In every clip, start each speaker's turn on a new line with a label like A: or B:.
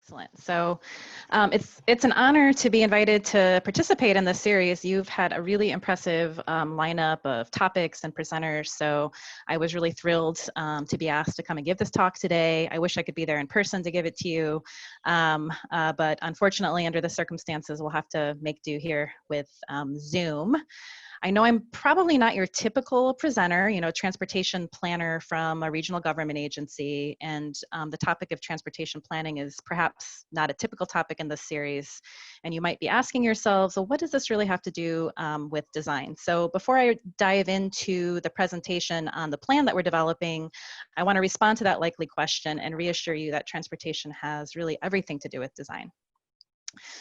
A: Excellent. So it's an honor to be invited to participate in this series. You've had a really impressive lineup of topics and presenters. So I was really thrilled to be asked to come and give this talk today. I wish I could be there in person to give it to you. But unfortunately, under the circumstances, we'll have to make do here with Zoom. I know I'm probably not your typical presenter, transportation planner from a regional government agency, and the topic of transportation planning is perhaps not a typical topic in this series. And you might be asking yourselves, well, what does this really have to do with design? So before I dive into the presentation on the plan that we're developing, I want to respond to that likely question and reassure you that transportation has really everything to do with design.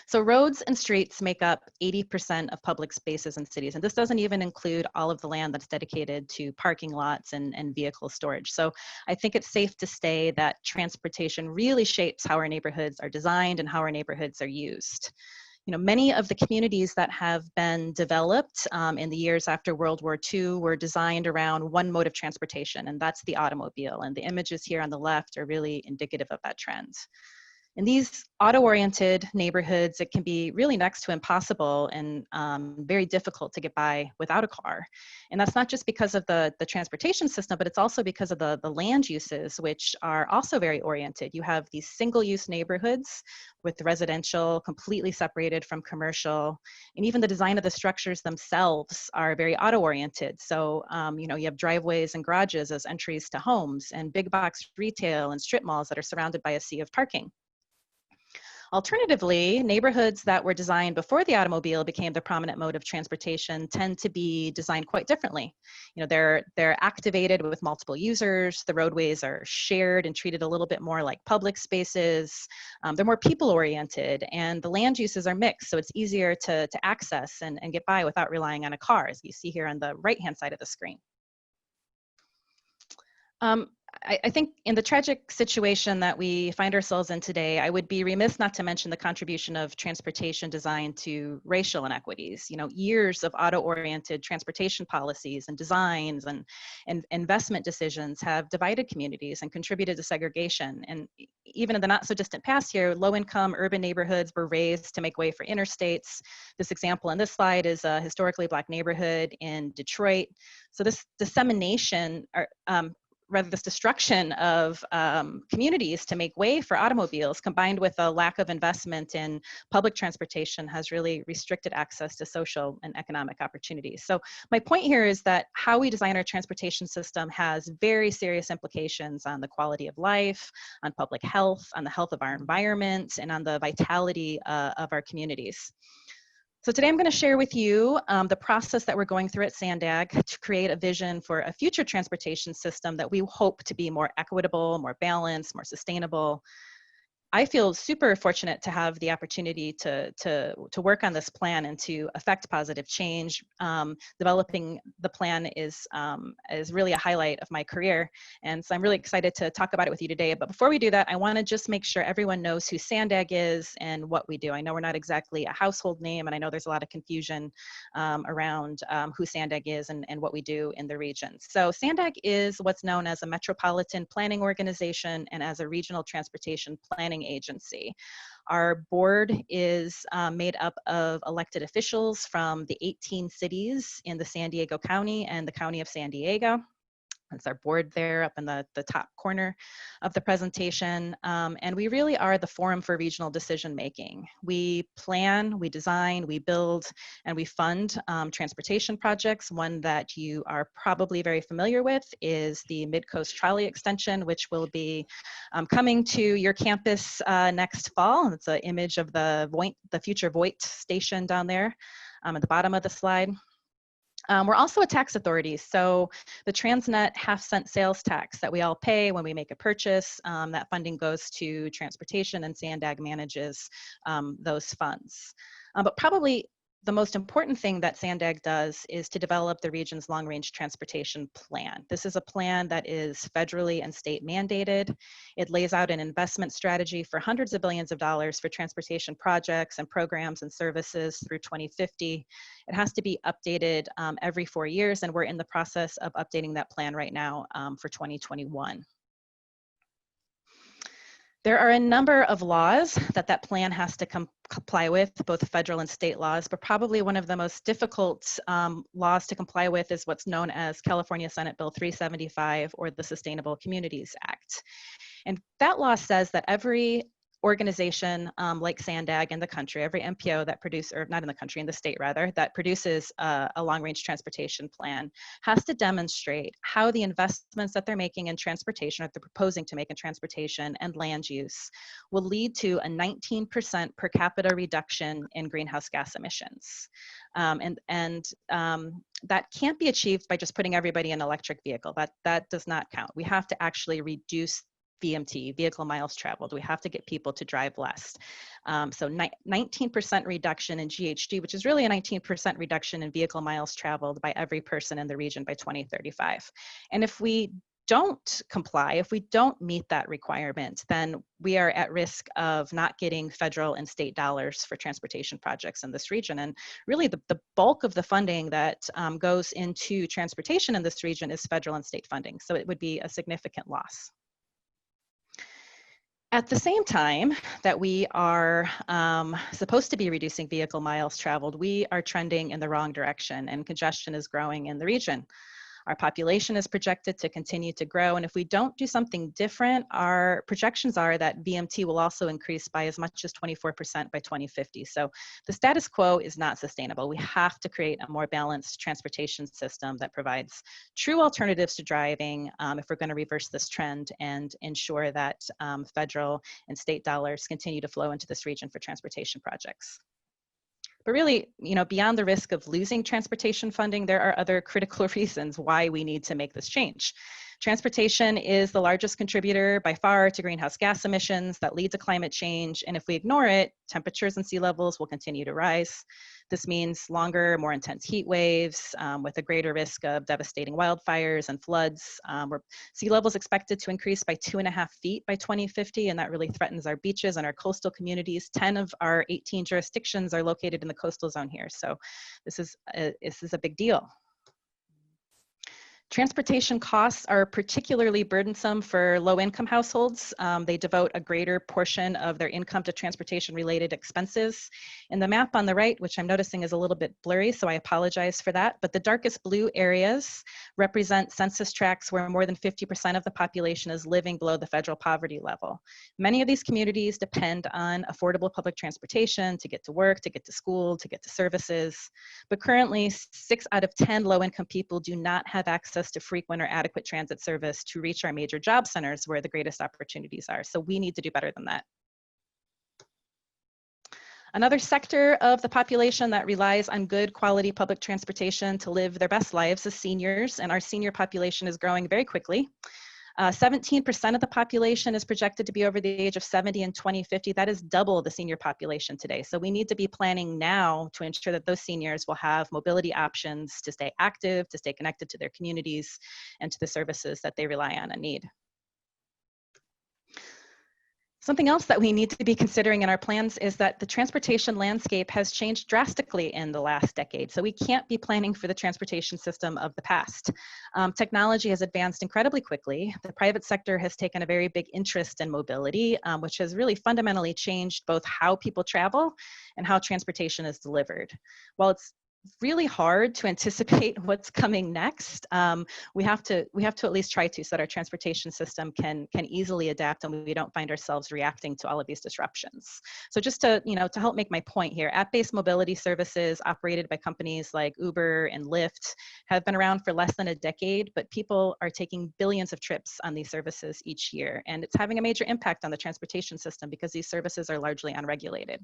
A: So roads and streets make up 80% of public spaces in cities, and this doesn't even include all of the land that's dedicated to parking lots and vehicle storage. So I think it's safe to say that transportation really shapes how our neighborhoods are designed and how our neighborhoods are used. Many of the communities that have been developed in the years after World War II were designed around one mode of transportation, and that's the automobile. And the images here on the left are really indicative of that trend. In these auto-oriented neighborhoods, it can be really next to impossible and very difficult to get by without a car. And that's not just because of the transportation system, but it's also because of the land uses, which are also very oriented. You have these single-use neighborhoods with residential completely separated from commercial, and even the design of the structures themselves are very auto-oriented. So, you have driveways and garages as entries to homes, and big box retail and strip malls that are surrounded by a sea of parking. Alternatively, neighborhoods that were designed before the automobile became the prominent mode of transportation tend to be designed quite differently. They're activated with multiple users. The roadways are shared and treated a little bit more like public spaces. They're more people-oriented, and the land uses are mixed, so it's easier to access and get by without relying on a car, as you see here on the right-hand side of the screen. I think in the tragic situation that we find ourselves in today, I would be remiss not to mention the contribution of transportation design to racial inequities. Years of auto-oriented transportation policies and designs and investment decisions have divided communities and contributed to segregation. And even in the not so distant past here, low-income urban neighborhoods were raised to make way for interstates. This example on this slide is a historically Black neighborhood in Detroit. So this dissemination, this destruction of communities to make way for automobiles, combined with a lack of investment in public transportation, has really restricted access to social and economic opportunities. So my point here is that how we design our transportation system has very serious implications on the quality of life, on public health, on the health of our environment, and on the vitality of our communities. So today I'm going to share with you the process that we're going through at SANDAG to create a vision for a future transportation system that we hope to be more equitable, more balanced, more sustainable. I feel super fortunate to have the opportunity to work on this plan and to affect positive change. Developing the plan is really a highlight of my career, and so I'm really excited to talk about it with you today. But before we do that, I want to just make sure everyone knows who SANDAG is and what we do. I know we're not exactly a household name, and I know there's a lot of confusion around who SANDAG is and what we do in the region. So SANDAG is what's known as a metropolitan planning organization and as a regional transportation planning agency. Our board is made up of elected officials from the 18 cities in the San Diego County and the County of San Diego. That's our board there up in the top corner of the presentation. And we really are the forum for regional decision making. We plan, we design, we build, and we fund transportation projects. One that you are probably very familiar with is the Mid-Coast Trolley Extension, which will be coming to your campus next fall. It's an image of the future Voight station down there at the bottom of the slide. We're also a tax authority, so the Transnet half-cent sales tax that we all pay when we make a purchase, that funding goes to transportation, and SANDAG manages those funds. But probably the most important thing that SANDAG does is to develop the region's long-range transportation plan. This is a plan that is federally and state mandated. It lays out an investment strategy for hundreds of billions of dollars for transportation projects and programs and services through 2050. It has to be updated every 4 years, and we're in the process of updating that plan right now for 2021. There are a number of laws that plan has to comply with, both federal and state laws, but probably one of the most difficult laws to comply with is what's known as California Senate Bill 375, or the Sustainable Communities Act. And that law says that every organization like SANDAG in the country, every MPO that produces, or not in the country, in the state rather, that produces a long-range transportation plan has to demonstrate how the investments that they're making in transportation, or they're proposing to make in transportation and land use, will lead to a 19% per capita reduction in greenhouse gas emissions. That can't be achieved by just putting everybody in an electric vehicle. That does not count. We have to actually reduce VMT, vehicle miles traveled. We have to get people to drive less. So 19% reduction in GHG, which is really a 19% reduction in vehicle miles traveled by every person in the region by 2035. And if we don't comply, if we don't meet that requirement, then we are at risk of not getting federal and state dollars for transportation projects in this region. And really the bulk of the funding that goes into transportation in this region is federal and state funding. So it would be a significant loss. At the same time that we are supposed to be reducing vehicle miles traveled, we are trending in the wrong direction, and congestion is growing in the region. Our population is projected to continue to grow, and if we don't do something different, our projections are that VMT will also increase by as much as 24% by 2050. So the status quo is not sustainable. We have to create a more balanced transportation system that provides true alternatives to driving if we're going to reverse this trend and ensure that federal and state dollars continue to flow into this region for transportation projects. But really, beyond the risk of losing transportation funding, there are other critical reasons why we need to make this change. Transportation is the largest contributor by far to greenhouse gas emissions that lead to climate change. And if we ignore it, temperatures and sea levels will continue to rise. This means longer, more intense heat waves with a greater risk of devastating wildfires and floods. Where sea levels expected to increase by 2.5 feet by 2050, and that really threatens our beaches and our coastal communities. 10 of our 18 jurisdictions are located in the coastal zone here, so this is a big deal. Transportation costs are particularly burdensome for low-income households. They devote a greater portion of their income to transportation-related expenses. In the map on the right, which I'm noticing is a little bit blurry, so I apologize for that, but the darkest blue areas represent census tracts where more than 50% of the population is living below the federal poverty level. Many of these communities depend on affordable public transportation to get to work, to get to school, to get to services. But currently, 6 out of 10 low-income people do not have access to frequent or adequate transit service to reach our major job centers where the greatest opportunities are. So we need to do better than that. Another sector of the population that relies on good quality public transportation to live their best lives is seniors, and our senior population is growing very quickly. 17% of the population is projected to be over the age of 70 in 2050. That is double the senior population today. So we need to be planning now to ensure that those seniors will have mobility options to stay active, to stay connected to their communities, and to the services that they rely on and need. Something else that we need to be considering in our plans is that the transportation landscape has changed drastically in the last decade. So we can't be planning for the transportation system of the past. Technology has advanced incredibly quickly. The private sector has taken a very big interest in mobility, which has really fundamentally changed both how people travel and how transportation is delivered. While it's really hard to anticipate what's coming next, we have to at least try to, so that our transportation system can easily adapt and we don't find ourselves reacting to all of these disruptions. So just to help make my point here, app-based mobility services operated by companies like Uber and Lyft have been around for less than a decade, but people are taking billions of trips on these services each year, and it's having a major impact on the transportation system because these services are largely unregulated.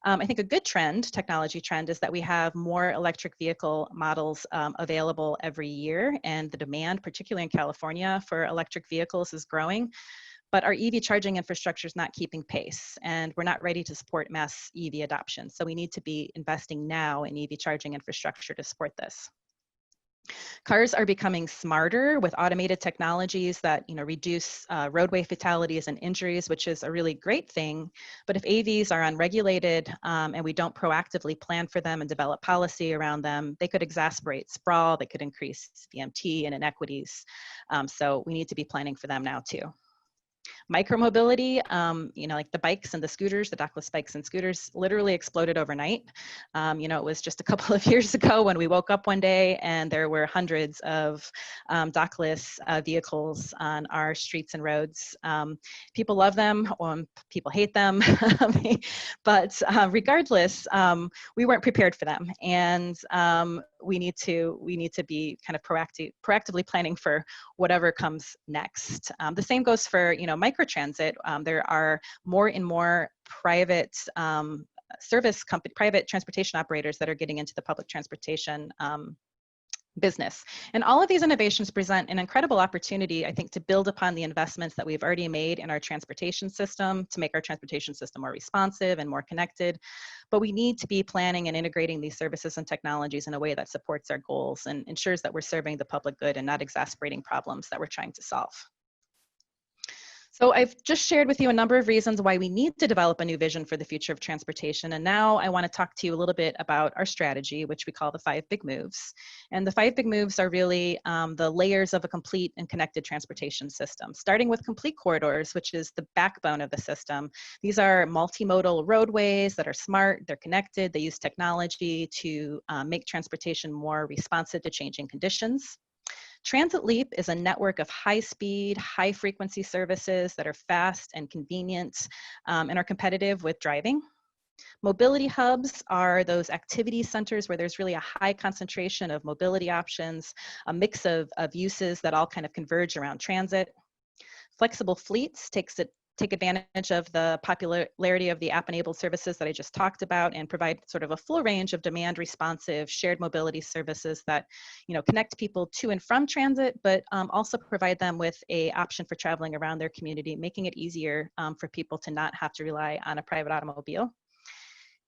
A: I think a good technology trend, is that we have more electric vehicle models available every year, and the demand, particularly in California, for electric vehicles is growing. But our EV charging infrastructure is not keeping pace, and we're not ready to support mass EV adoption. So we need to be investing now in EV charging infrastructure to support this. Cars are becoming smarter with automated technologies that reduce roadway fatalities and injuries, which is a really great thing. But if AVs are unregulated and we don't proactively plan for them and develop policy around them, they could exacerbate sprawl, they could increase VMT and inequities. So we need to be planning for them now too. Micromobility, like the bikes and the scooters, the dockless bikes and scooters literally exploded overnight. It was just a couple of years ago when we woke up one day and there were hundreds of dockless vehicles on our streets and roads. People love them, people hate them, but regardless, we weren't prepared for them, and we need to be kind of proactively planning for whatever comes next. The same goes for microtransit. There are more and more private private transportation operators that are getting into the public transportation business. And all of these innovations present an incredible opportunity, I think, to build upon the investments that we've already made in our transportation system to make our transportation system more responsive and more connected. But we need to be planning and integrating these services and technologies in a way that supports our goals and ensures that we're serving the public good and not exacerbating problems that we're trying to solve. So I've just shared with you a number of reasons why we need to develop a new vision for the future of transportation. And now I want to talk to you a little bit about our strategy, which we call the 5 big moves. And the 5 big moves are really the layers of a complete and connected transportation system, starting with complete corridors, which is the backbone of the system. These are multimodal roadways that are smart, they're connected, they use technology to make transportation more responsive to changing conditions. Transit Leap is a network of high-speed, high-frequency services that are fast and convenient and are competitive with driving. Mobility hubs are those activity centers where there's really a high concentration of mobility options, a mix of uses that all kind of converge around transit. Flexible fleets take advantage of the popularity of the app-enabled services that I just talked about and provide sort of a full range of demand-responsive shared mobility services that, connect people to and from transit, but also provide them with an option for traveling around their community, making it easier for people to not have to rely on a private automobile.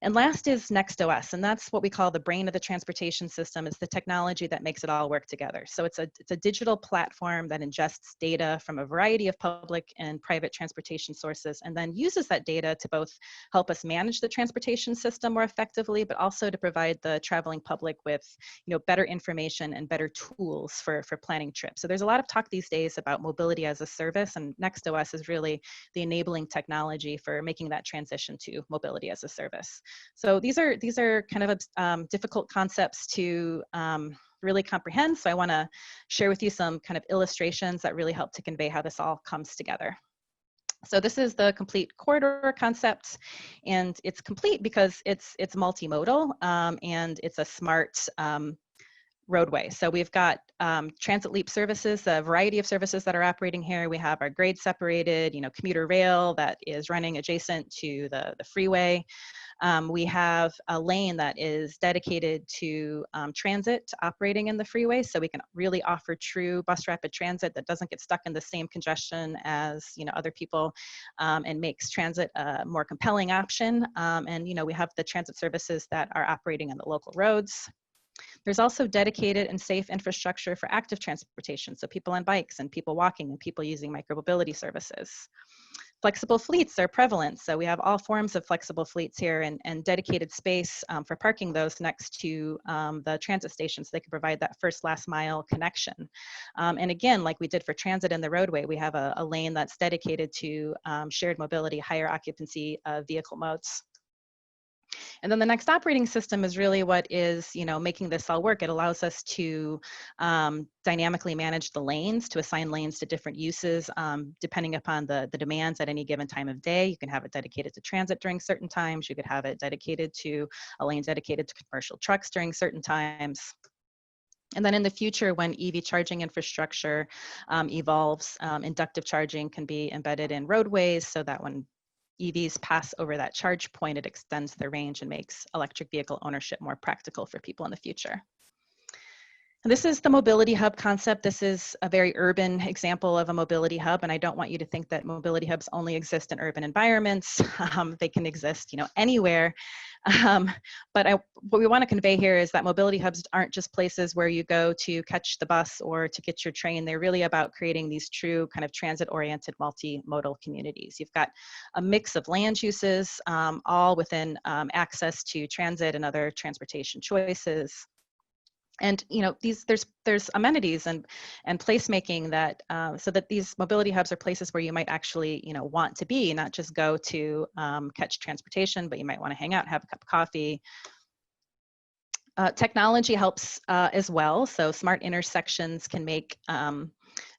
A: And last is NextOS, and that's what we call the brain of the transportation system. It's the technology that makes it all work together. So it's a digital platform that ingests data from a variety of public and private transportation sources, and then uses that data to both help us manage the transportation system more effectively, but also to provide the traveling public with better information and better tools for planning trips. So there's a lot of talk these days about mobility as a service, and NextOS is really the enabling technology for making that transition to mobility as a service. So these are kind of difficult concepts to really comprehend. So I want to share with you some kind of illustrations that really help to convey how this all comes together. So this is the complete corridor concept, and it's complete because it's multimodal and it's a smart roadway. So we've got Transit Leap services, a variety of services that are operating here. We have our grade separated, commuter rail that is running adjacent to the freeway. We have a lane that is dedicated to transit operating in the freeway, so we can really offer true bus rapid transit that doesn't get stuck in the same congestion as other people, and makes transit a more compelling option. And we have the transit services that are operating on the local roads. There's also dedicated and safe infrastructure for active transportation, so people on bikes and people walking and people using micromobility services. Flexible fleets are prevalent, so we have all forms of flexible fleets here and dedicated space for parking those next to the transit stations so they can provide that first last mile connection. And again, like we did for transit in the roadway, we have a lane that's dedicated to shared mobility, higher occupancy vehicle modes. And then the next operating system is really what is, making this all work. It allows us to dynamically manage the lanes, to assign lanes to different uses, depending upon the demands at any given time of day. You can have it dedicated to transit during certain times. You could have it dedicated to a lane dedicated to commercial trucks during certain times. And then in the future, when EV charging infrastructure evolves, inductive charging can be embedded in roadways so that when EVs pass over that charge point, it extends their range and makes electric vehicle ownership more practical for people in the future. And this is the mobility hub concept. This is a very urban example of a mobility hub, and I don't want you to think that mobility hubs only exist in urban environments. They can exist, anywhere. But what we want to convey here is that mobility hubs aren't just places where you go to catch the bus or to get your train. They're really about creating these true kind of transit-oriented multimodal communities. You've got a mix of land uses, all within access to transit and other transportation choices. And there's amenities and placemaking that so that these mobility hubs are places where you might actually want to be, not just go to catch transportation, but you might want to hang out, have a cup of coffee. Technology helps as well. So smart intersections can make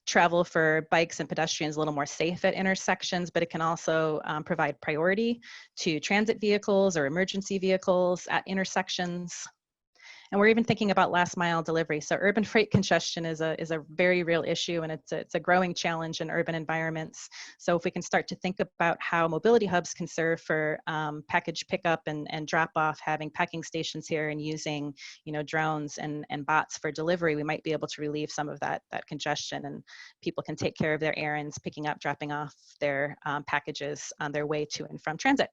A: travel for bikes and pedestrians a little more safe at intersections, but it can also provide priority to transit vehicles or emergency vehicles at intersections. And we're even thinking about last mile delivery. So urban freight congestion is a very real issue, and it's a growing challenge in urban environments. So if we can start to think about how mobility hubs can serve for package pickup and drop off, having packing stations here and using drones and bots for delivery, we might be able to relieve some of that congestion, and people can take care of their errands, picking up, dropping off their packages on their way to and from transit.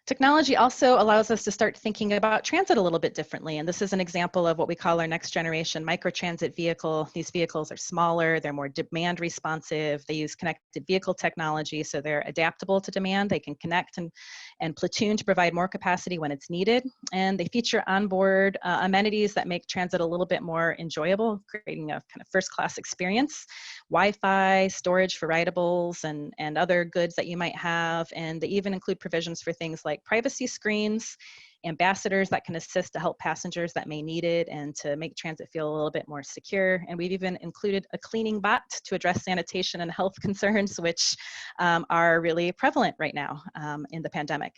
A: Technology also allows us to start thinking about transit a little bit differently. And this is an example of what we call our next generation microtransit vehicle. These vehicles are smaller, they're more demand responsive, they use connected vehicle technology, so they're adaptable to demand. They can connect and platoon to provide more capacity when it's needed. And they feature onboard amenities that make transit a little bit more enjoyable, creating a kind of first-class experience. Wi-Fi, storage for rideables, and other goods that you might have. And they even include provisions for things like privacy screens, ambassadors that can assist to help passengers that may need it and to make transit feel a little bit more secure. And we've even included a cleaning bot to address sanitation and health concerns, which are really prevalent right now in the pandemic.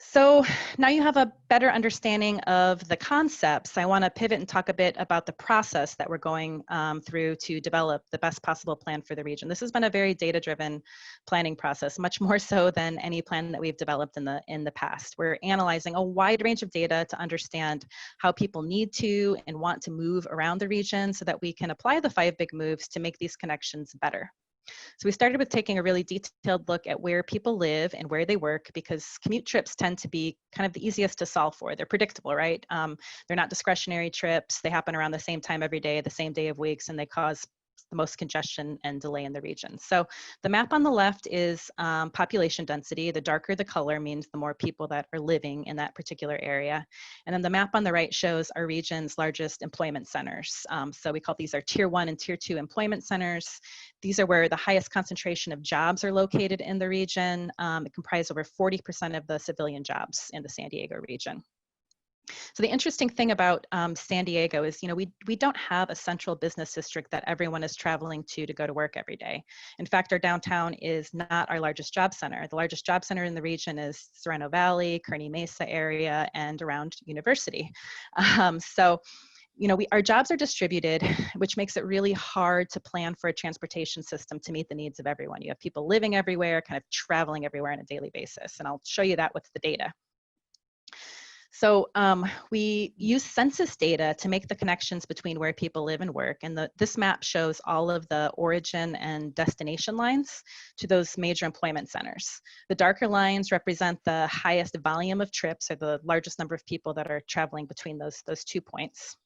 A: So now you have a better understanding of the concepts. I want to pivot and talk a bit about the process that we're going through to develop the best possible plan for the region. This has been a very data-driven planning process, much more so than any plan that we've developed in the past. We're analyzing a wide range of data to understand how people need to and want to move around the region so that we can apply the 5 big moves to make these connections better. So we started with taking a really detailed look at where people live and where they work, because commute trips tend to be kind of the easiest to solve for. They're predictable, right? They're not discretionary trips. They happen around the same time every day, the same day of weeks, and they cause the most congestion and delay in the region. So the map on the left is population density. The darker the color means the more people that are living in that particular area. And then the map on the right shows our region's largest employment centers. So we call these our tier 1 and tier 2 employment centers. These are where the highest concentration of jobs are located in the region. It comprises over 40% of the civilian jobs in the San Diego region. So the interesting thing about San Diego is, we don't have a central business district that everyone is traveling to go to work every day. In fact, our downtown is not our largest job center. The largest job center in the region is Sereno Valley, Kearney Mesa area, and around University. Our jobs are distributed, which makes it really hard to plan for a transportation system to meet the needs of everyone. You have people living everywhere, kind of traveling everywhere on a daily basis. And I'll show you that with the data. So we use census data to make the connections between where people live and work. And this map shows all of the origin and destination lines to those major employment centers. The darker lines represent the highest volume of trips, or the largest number of people that are traveling between those 2 points.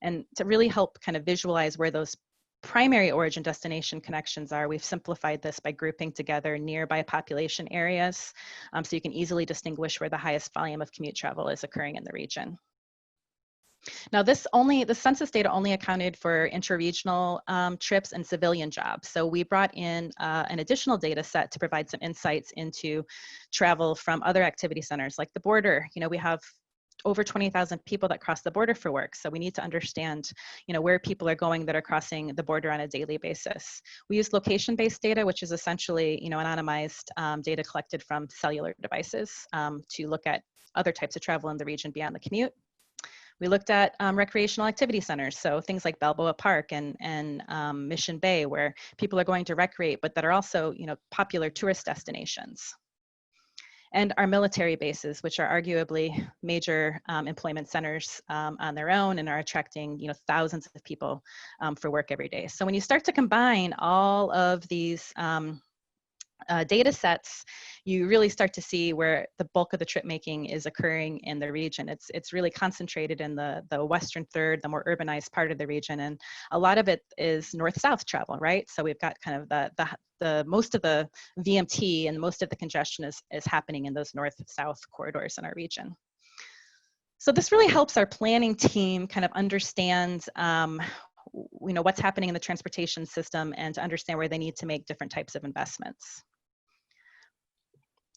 A: And to really help kind of visualize where those primary origin destination connections are, we've simplified this by grouping together nearby population areas, so you can easily distinguish where the highest volume of commute travel is occurring in the region. Now the census data only accounted for intra-regional trips and civilian jobs. So we brought in an additional data set to provide some insights into travel from other activity centers like the border. We have over 20,000 people that cross the border for work. So we need to understand, where people are going that are crossing the border on a daily basis. We use location-based data, which is essentially, anonymized data collected from cellular devices to look at other types of travel in the region beyond the commute. We looked at recreational activity centers, so things like Balboa Park and Mission Bay, where people are going to recreate, but that are also, popular tourist destinations. And our military bases, which are arguably major employment centers on their own and are attracting thousands of people for work every day. So when you start to combine all of these data sets, you really start to see where the bulk of the trip making is occurring in the region. It's really concentrated in the western third, the more urbanized part of the region, and a lot of it is north-south travel, right? So we've got kind of the most of the VMT and most of the congestion is happening in those north-south corridors in our region. So this really helps our planning team kind of understand what's happening in the transportation system and to understand where they need to make different types of investments.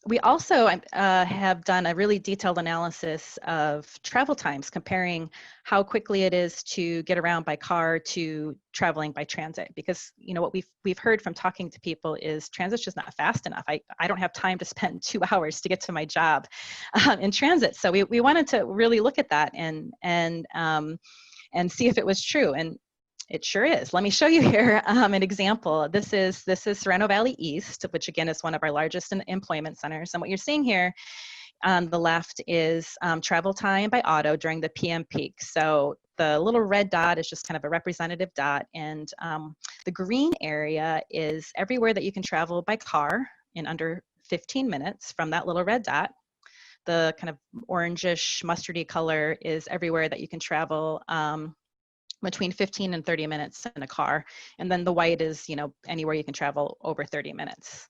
A: We also have done a really detailed analysis of travel times, comparing how quickly it is to get around by car to traveling by transit. Because what we've heard from talking to people is transit's just not fast enough. I don't have time to spend 2 hours to get to my job in transit. So we wanted to really look at that and see if it was true. And it sure is. Let me show you here an example. This is Sereno Valley East, which again is one of our largest employment centers. And what you're seeing here on the left is travel time by auto during the PM peak. So the little red dot is just kind of a representative dot, and the green area is everywhere that you can travel by car in under 15 minutes from that little red dot. The kind of orangish mustardy color is everywhere that you can travel between 15 and 30 minutes in a car. And then the white is, anywhere you can travel over 30 minutes.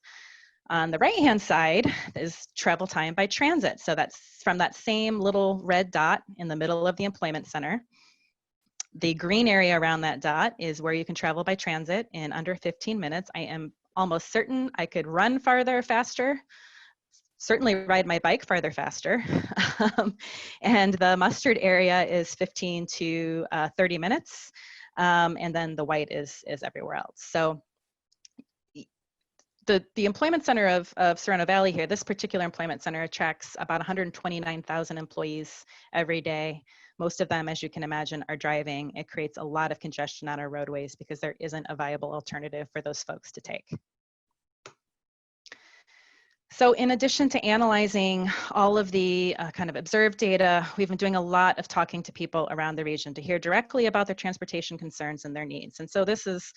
A: On the right-hand side is travel time by transit. So that's from that same little red dot in the middle of the employment center. The green area around that dot is where you can travel by transit in under 15 minutes. I am almost certain I could run farther, faster, certainly ride my bike farther, faster. And the mustard area is 15 to 30 minutes. And then the white is everywhere else. So the employment center of Sereno Valley here, this particular employment center attracts about 129,000 employees every day. Most of them, as you can imagine, are driving. It creates a lot of congestion on our roadways because there isn't a viable alternative for those folks to take. So in addition to analyzing all of the kind of observed data, we've been doing a lot of talking to people around the region to hear directly about their transportation concerns and their needs. And so this is,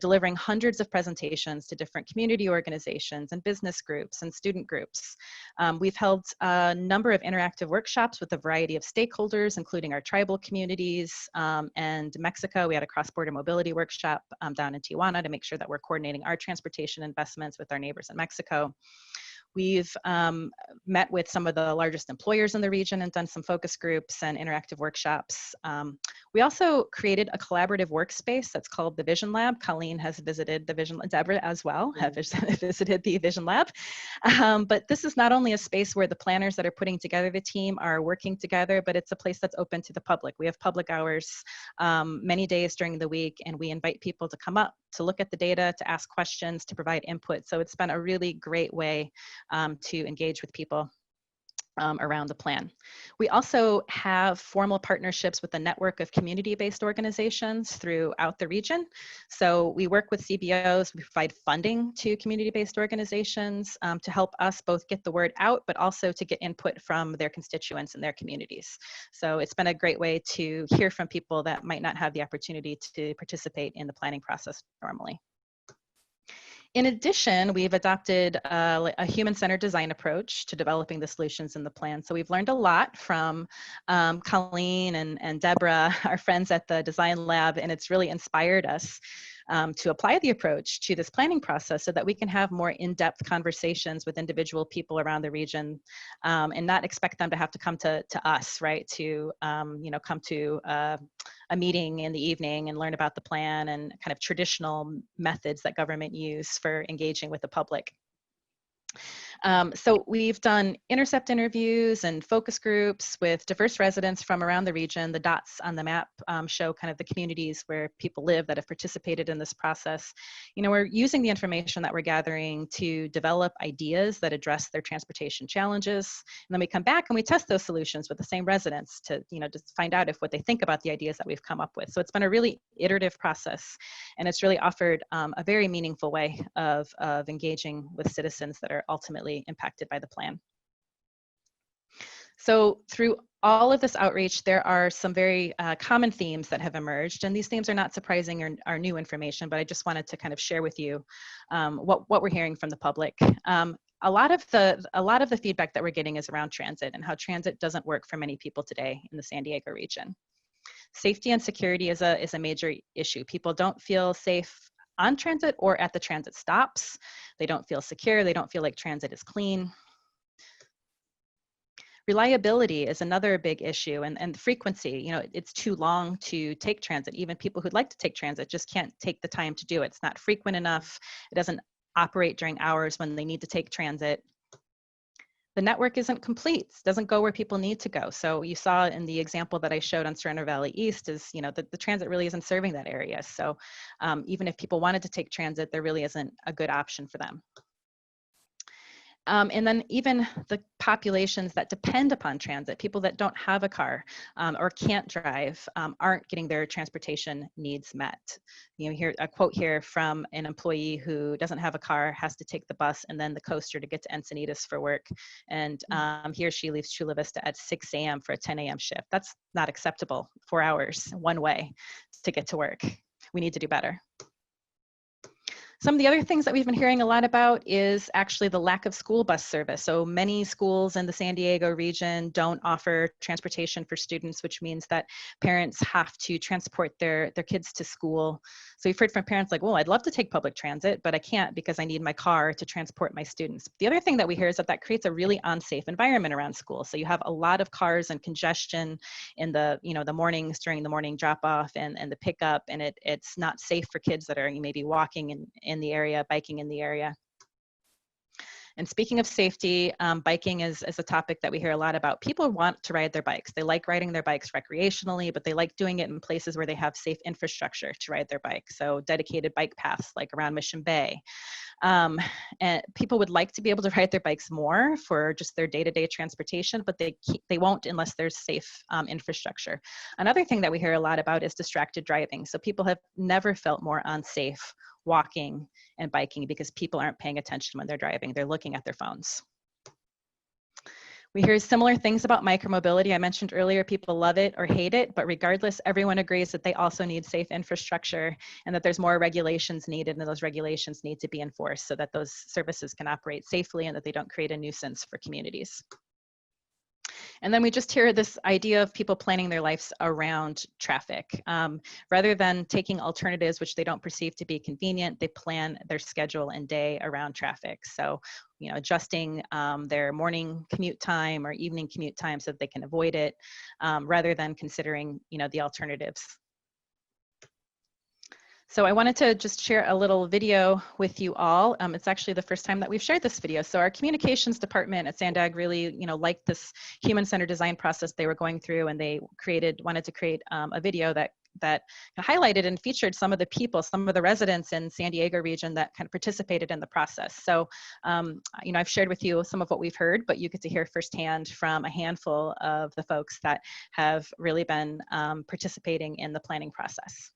A: delivering hundreds of presentations to different community organizations and business groups and student groups. We've held a number of interactive workshops with a variety of stakeholders, including our tribal communities and Mexico. We had a cross-border mobility workshop down in Tijuana to make sure that we're coordinating our transportation investments with our neighbors in Mexico. We've met with some of the largest employers in the region and done some focus groups and interactive workshops. We also created a collaborative workspace that's called the Vision Lab. Colleen has visited the Vision Lab, Deborah as well have visited the Vision Lab. But this is not only a space where the planners that are putting together the team are working together, but it's a place that's open to the public. We have public hours many days during the week, and we invite people to come up, to look at the data, to ask questions, to provide input. So it's been a really great way to engage with people around the plan. We also have formal partnerships with a network of community-based organizations throughout the region. So we work with CBOs, we provide funding to community-based organizations to help us both get the word out, but also to get input from their constituents and their communities. So it's been a great way to hear from people that might not have the opportunity to participate in the planning process normally. In addition, we've adopted a human-centered design approach to developing the solutions in the plan. So we've learned a lot from Colleen and Deborah, our friends at the Design Lab, and it's really inspired us to apply the approach to this planning process so that we can have more in-depth conversations with individual people around the region and not expect them to have to come to us, right, to come to a meeting in the evening and learn about the plan and kind of traditional methods that government use for engaging with the public. So we've done intercept interviews and focus groups with diverse residents from around the region. The dots on the map show kind of the communities where people live that have participated in this process. We're using the information that we're gathering to develop ideas that address their transportation challenges. And then we come back and we test those solutions with the same residents to, just find out if what they think about the ideas that we've come up with. So it's been a really iterative process, and it's really offered a very meaningful way of engaging with citizens that are ultimately impacted by the plan. So through all of this outreach, there are some very common themes that have emerged, and these themes are not surprising or are new information, but I just wanted to kind of share with you what we're hearing from the public. A lot of the feedback that we're getting is around transit and how transit doesn't work for many people today in the San Diego region. Safety and security is a major issue. People don't feel safe on transit or at the transit stops. They don't feel secure. They don't feel like transit is clean. Reliability is another big issue, and frequency. It's too long to take transit. Even people who'd like to take transit just can't take the time to do it. It's not frequent enough. It doesn't operate during hours when they need to take transit. The network isn't complete. It doesn't go where people need to go. So you saw in the example that I showed on Sereno Valley East is, the transit really isn't serving that area. So even if people wanted to take transit, there really isn't a good option for them. And then even the populations that depend upon transit, people that don't have a car or can't drive, aren't getting their transportation needs met. Hear a quote here from an employee who doesn't have a car, has to take the bus and then the coaster to get to Encinitas for work. And he or she leaves Chula Vista at 6 a.m. for a 10 a.m. shift. That's not acceptable. 4 hours one way to get to work. We need to do better. Some of the other things that we've been hearing a lot about is actually the lack of school bus service. So many schools in the San Diego region don't offer transportation for students, which means that parents have to transport their kids to school. So we've heard from parents like, well, I'd love to take public transit, but I can't because I need my car to transport my students. The other thing that we hear is that creates a really unsafe environment around school. So you have a lot of cars and congestion in the mornings during the morning drop off and the pickup, and it's not safe for kids that are maybe walking in the area, biking in the area. And speaking of safety, biking is a topic that we hear a lot about. People want to ride their bikes. They like riding their bikes recreationally, but they like doing it in places where they have safe infrastructure to ride their bike. So dedicated bike paths like around Mission Bay. And people would like to be able to ride their bikes more for just their day-to-day transportation, but they won't unless there's safe infrastructure. Another thing that we hear a lot about is distracted driving. So people have never felt more unsafe walking and biking because people aren't paying attention when they're driving. They're looking at their phones. We hear similar things about micromobility. I mentioned earlier, people love it or hate it, but regardless, everyone agrees that they also need safe infrastructure and that there's more regulations needed, and those regulations need to be enforced so that those services can operate safely and that they don't create a nuisance for communities. And then we just hear this idea of people planning their lives around traffic. Rather than taking alternatives which they don't perceive to be convenient, they plan their schedule and day around traffic. So, adjusting their morning commute time or evening commute time so that they can avoid it, rather than considering, the alternatives. So I wanted to just share a little video with you all. It's actually the first time that we've shared this video. So our communications department at SANDAG really, liked this human-centered design process they were going through, and they wanted to create a video that highlighted and featured some of the people, some of the residents in San Diego region that kind of participated in the process. So, I've shared with you some of what we've heard, but you get to hear firsthand from a handful of the folks that have really been participating in the planning process.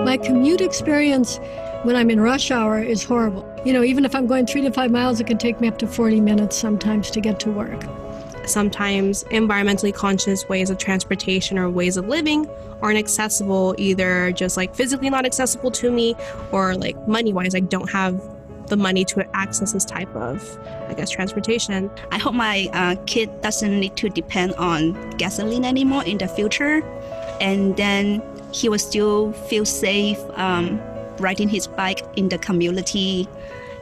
B: My commute experience when I'm in rush hour is horrible. Even if I'm going 3 to 5 miles, it can take me up to 40 minutes sometimes to get to work.
C: Sometimes environmentally conscious ways of transportation or ways of living aren't accessible, either just physically not accessible to me, or money-wise, I don't have the money to access this type of, transportation.
D: I hope my kid doesn't need to depend on gasoline anymore in the future, and then he will still feel safe riding his bike in the community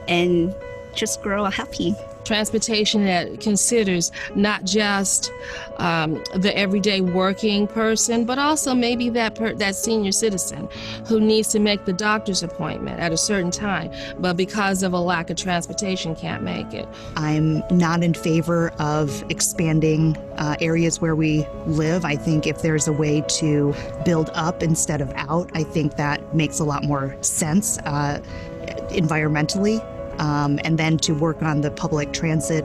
D: and just grow up happy.
E: transportation that considers not just the everyday working person, but also maybe that senior citizen who needs to make the doctor's appointment at a certain time, but because of a lack of transportation can't make it.
F: I'm not in favor of expanding areas where we live. I think if there's a way to build up instead of out, I think that makes a lot more sense environmentally. And then to work on the public transit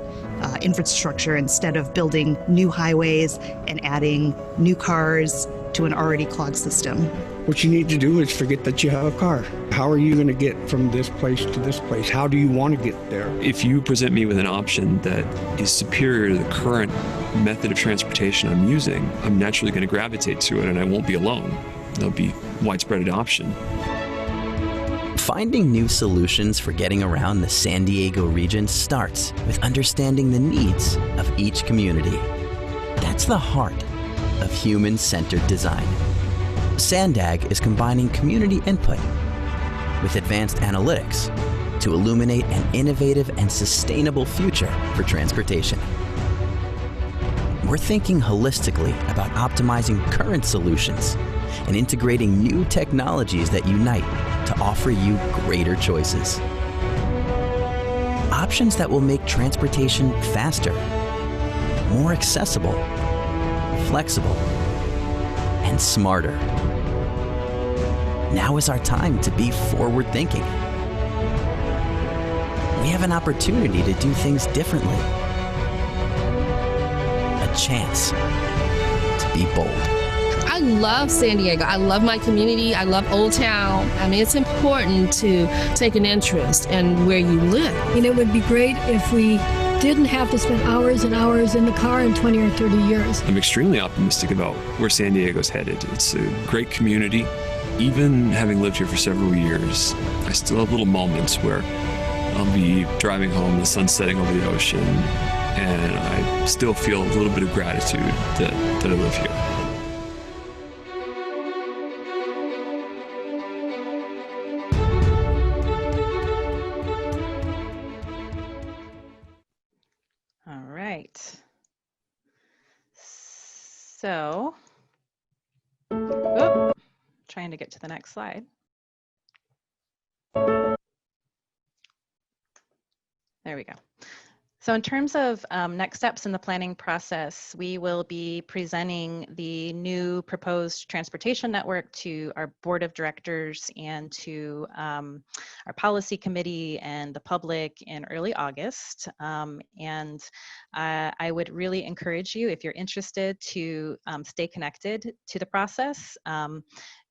F: infrastructure instead of building new highways and adding new cars to an already clogged system.
G: What you need to do is forget that you have a car. How are you going to get from this place to this place? How do you want to get there?
H: If you present me with an option that is superior to the current method of transportation I'm using, I'm naturally going to gravitate to it, and I won't be alone. There'll be widespread adoption.
I: Finding new solutions for getting around the San Diego region starts with understanding the needs of each community. That's the heart of human-centered design. SANDAG is combining community input with advanced analytics to illuminate an innovative and sustainable future for transportation. We're thinking holistically about optimizing current solutions and integrating new technologies that unite to offer you greater choices. Options that will make transportation faster, more accessible, flexible, and smarter. Now is our time to be forward-thinking. We have an opportunity to do things differently. A chance to be bold.
E: I love San Diego. I love my community. I love Old Town. I mean, it's important to take an interest in where you live.
B: And it would be great if we didn't have to spend hours and hours in the car in 20 or 30 years.
H: I'm extremely optimistic about where San Diego's headed. It's a great community. Even having lived here for several years, I still have little moments where I'll be driving home, the sun's setting over the ocean, and I still feel a little bit of gratitude that I live here.
A: All right. So, trying to get to the next slide. There we go. So in terms of next steps in the planning process, we will be presenting the new proposed transportation network to our board of directors and to our policy committee and the public in early August. And I would really encourage you, if you're interested, to stay connected to the process.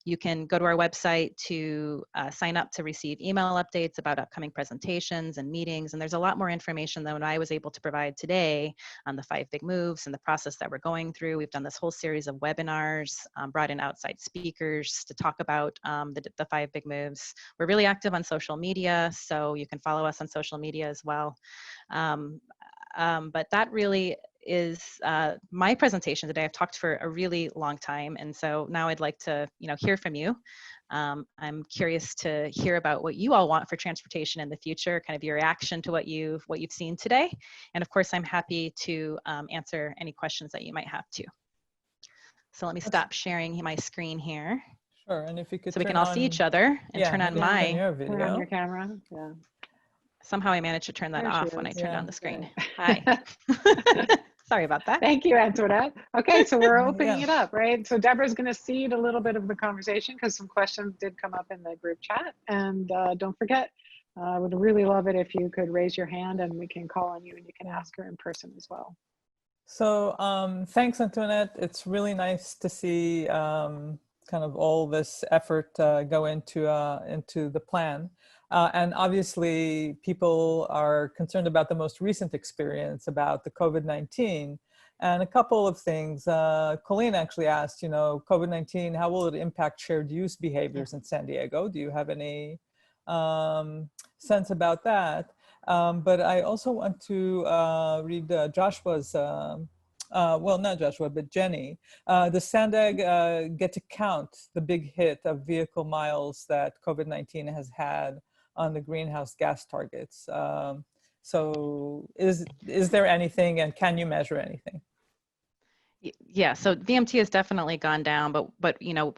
A: You can go to our website to sign up to receive email updates about upcoming presentations and meetings. And there's a lot more information than what I was able to provide today on the 5 big moves and the process that we're going through. We've done this whole series of webinars, brought in outside speakers to talk about the 5 big moves. We're really active on social media, so you can follow us on social media as well. But that really is my presentation today. I've talked for a really long time, and so now I'd like to, hear from you. I'm curious to hear about what you all want for transportation in the future, kind of your reaction to what you've seen today, and of course, I'm happy to answer any questions that you might have too. So let me stop sharing my screen here.
J: Sure, and if you could,
A: so we can all see each other and turn on my
J: turn
K: on your camera. Yeah.
A: Somehow I managed to turn that off when I turned on the screen. Hi. Sorry about that.
K: Thank you, Antoinette. Okay, so we're opening it up, right? So Deborah's going to seed a little bit of the conversation because some questions did come up in the group chat. And don't forget, I would really love it if you could raise your hand and we can call on you and you can ask her in person as well.
J: So thanks, Antoinette. It's really nice to see kind of all this effort go into the plan. And obviously, people are concerned about the most recent experience about the COVID-19. And a couple of things. Colleen actually asked, COVID-19, how will it impact shared use behaviors in San Diego? Do you have any sense about that? But I also want to read Joshua's, well, not Joshua, but Jenny. The SANDAG get to count the big hit of vehicle miles that COVID-19 has had on the greenhouse gas targets. So is there anything, and can you measure anything?
A: Yeah, so VMT has definitely gone down, but you know,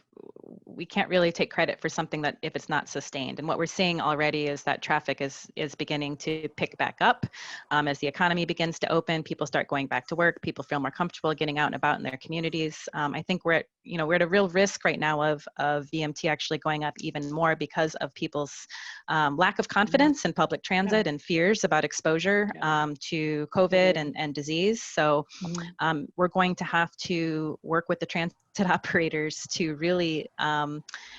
A: we can't really take credit for something that if it's not sustained. And what we're seeing already is that traffic is beginning to pick back up as the economy begins to open. People start going back to work. People feel more comfortable getting out and about in their communities. I think we're at a real risk right now of VMT actually going up even more because of people's lack of confidence in public transit and fears about exposure to COVID and disease. So we're going to have to work with the transit operators to really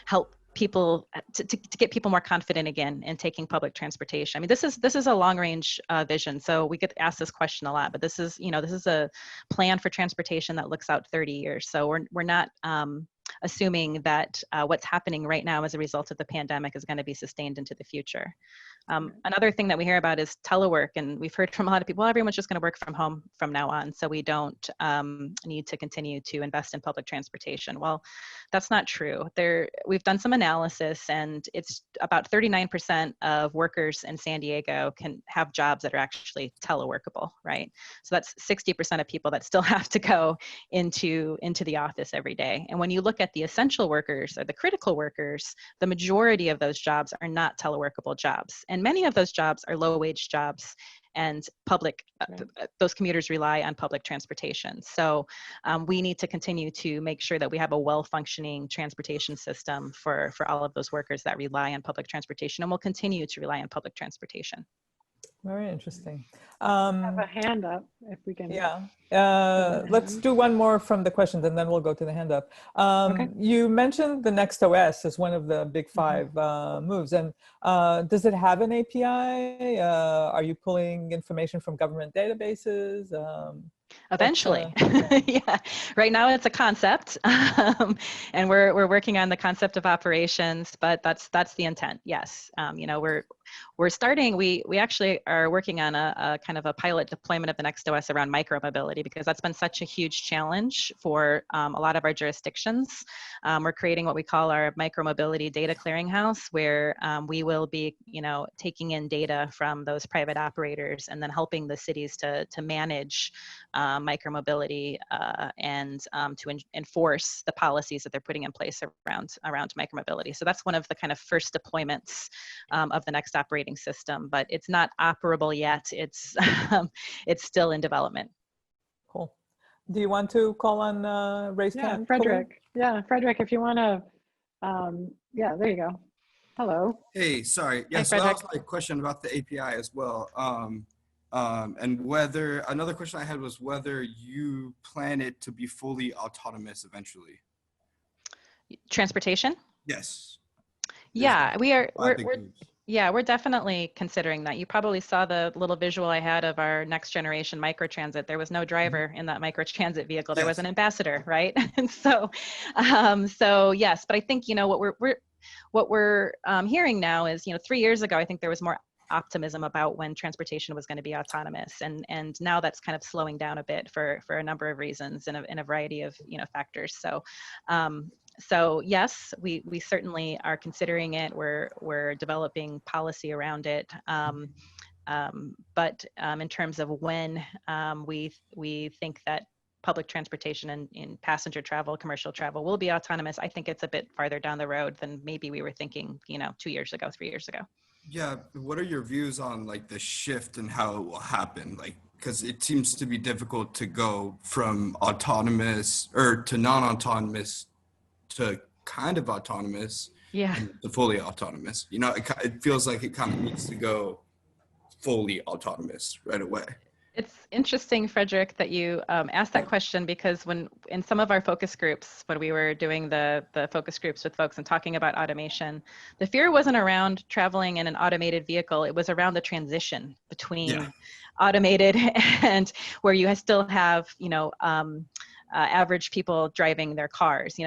A: help people to get people more confident again in taking public transportation. I mean, this is a long range vision, so we get asked this question a lot, but this is a plan for transportation that looks out 30 years. So we're not assuming that what's happening right now as a result of the pandemic is going to be sustained into the future. Another thing that we hear about is telework, and we've heard from a lot of people, well, everyone's just going to work from home from now on, so we don't need to continue to invest in public transportation. Well, that's not true. We've done some analysis, and it's about 39% of workers in San Diego can have jobs that are actually teleworkable, right? So that's 60% of people that still have to go into the office every day. And when you look at the essential workers or the critical workers, the majority of those jobs are not teleworkable jobs. And many of those jobs are low-wage jobs, and those commuters rely on public transportation. So we need to continue to make sure that we have a well-functioning transportation system for all of those workers that rely on public transportation, and will continue to rely on public transportation.
J: Very interesting.
K: I have a hand up if we can.
J: Yeah. Let's do one more from the questions, and then we'll go to the hand up. You mentioned the Next OS as one of the big 5 moves. And does it have an API? Are you pulling information from government databases?
A: Eventually. Yeah. Right now it's a concept, and we're working on the concept of operations, but that's the intent. Yes. We're starting, we actually are working on a kind of a pilot deployment of the Next OS around micromobility, because that's been such a huge challenge for a lot of our jurisdictions. We're creating what we call our micromobility data clearinghouse, where we will be, taking in data from those private operators and then helping the cities to manage micromobility and to enforce the policies that they're putting in place around micromobility. So that's one of the kind of first deployments of the Next operating system, but it's not operable yet. It's it's still in development.
J: Cool. Do you want to call on raised hand?
K: Frederick. Yeah, Frederick, if you want to, yeah, there you go. Hello.
L: Hey, sorry. Yeah, so that was my question about the API as well. And whether, another question I had was whether you plan it to be fully autonomous eventually.
A: Transportation?
L: Yes.
A: Yeah, we're definitely considering that. You probably saw the little visual I had of our next generation microtransit. There was no driver in that microtransit vehicle. There was an ambassador, right? And so yes, but I think, what we're hearing now is, 3 years ago, I think there was more optimism about when transportation was going to be autonomous, and now that's kind of slowing down a bit for a number of reasons and in a variety of factors. So yes, we certainly are considering it. We're developing policy around it, but in terms of when we think that public transportation and in passenger travel, commercial travel will be autonomous, I think it's a bit farther down the road than maybe we were thinking, 2 years ago, 3 years ago.
L: Yeah, what are your views on like the shift and how it will happen? Like, because it seems to be difficult to go from autonomous or to non-autonomous to kind of autonomous, to fully autonomous. It feels like it kind of needs to go fully autonomous right away.
A: It's interesting, Frederick, that you asked that question, because when in some of our focus groups, when we were doing the focus groups with folks and talking about automation, the fear wasn't around traveling in an automated vehicle. It was around the transition between automated and where you still have, average people driving their cars.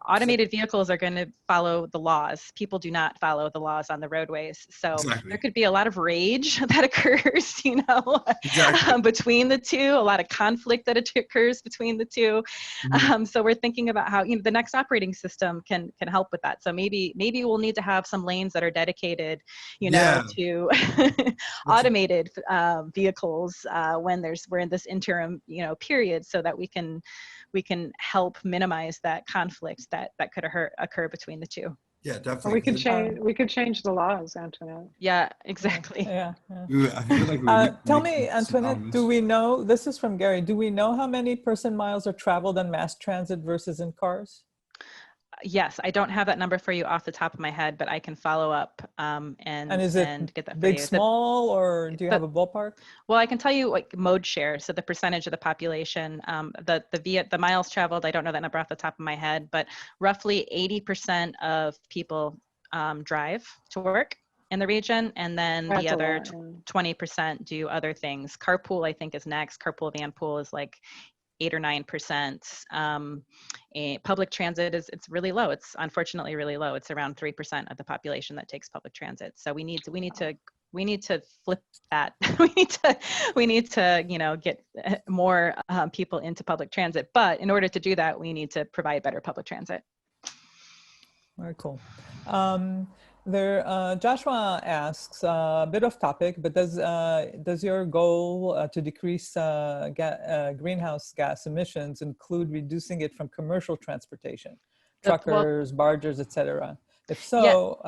A: automated vehicles are going to follow the laws. People do not follow the laws on the roadways. So
L: Exactly.
A: there could be a lot of rage that occurs, you know,
L: Exactly.
A: between the two, a lot of conflict that occurs between the two. So we're thinking about how, you know, the next operating system can help with that. So maybe we'll need to have some lanes that are dedicated, you know, to automated vehicles when we're in this interim, you know, period, so that we can help minimize that conflict that could occur between the two.
L: Yeah, definitely.
K: Or we could change the laws, Antoinette.
A: Yeah, exactly.
J: Yeah.
L: I feel like
J: Tell me, Antoinette, do we know, this is from Gary, do we know how many person miles are traveled on mass transit versus in cars?
A: Yes, I don't have that number for you off the top of my head, but I can follow up and
J: is it
A: get that for
J: big,
A: you.
J: small, or do you have a ballpark?
A: Well, I can tell you like mode share, so the percentage of the population, the miles traveled, I don't know that number off the top of my head, but roughly 80% of people drive to work in the region, and then the other 20% do other things. Carpool, I think, is next. Carpool, van pool is like 8 or 9%. Public transit it's really low. It's unfortunately really low. It's around 3% of the population that takes public transit. So we need to flip that. we need to you know, get more people into public transit. But in order to do that, we need to provide better public transit.
J: Very cool. Joshua asks, a bit off topic, but does your goal to decrease greenhouse gas emissions include reducing it from commercial transportation, truckers, barges, etc.? If so,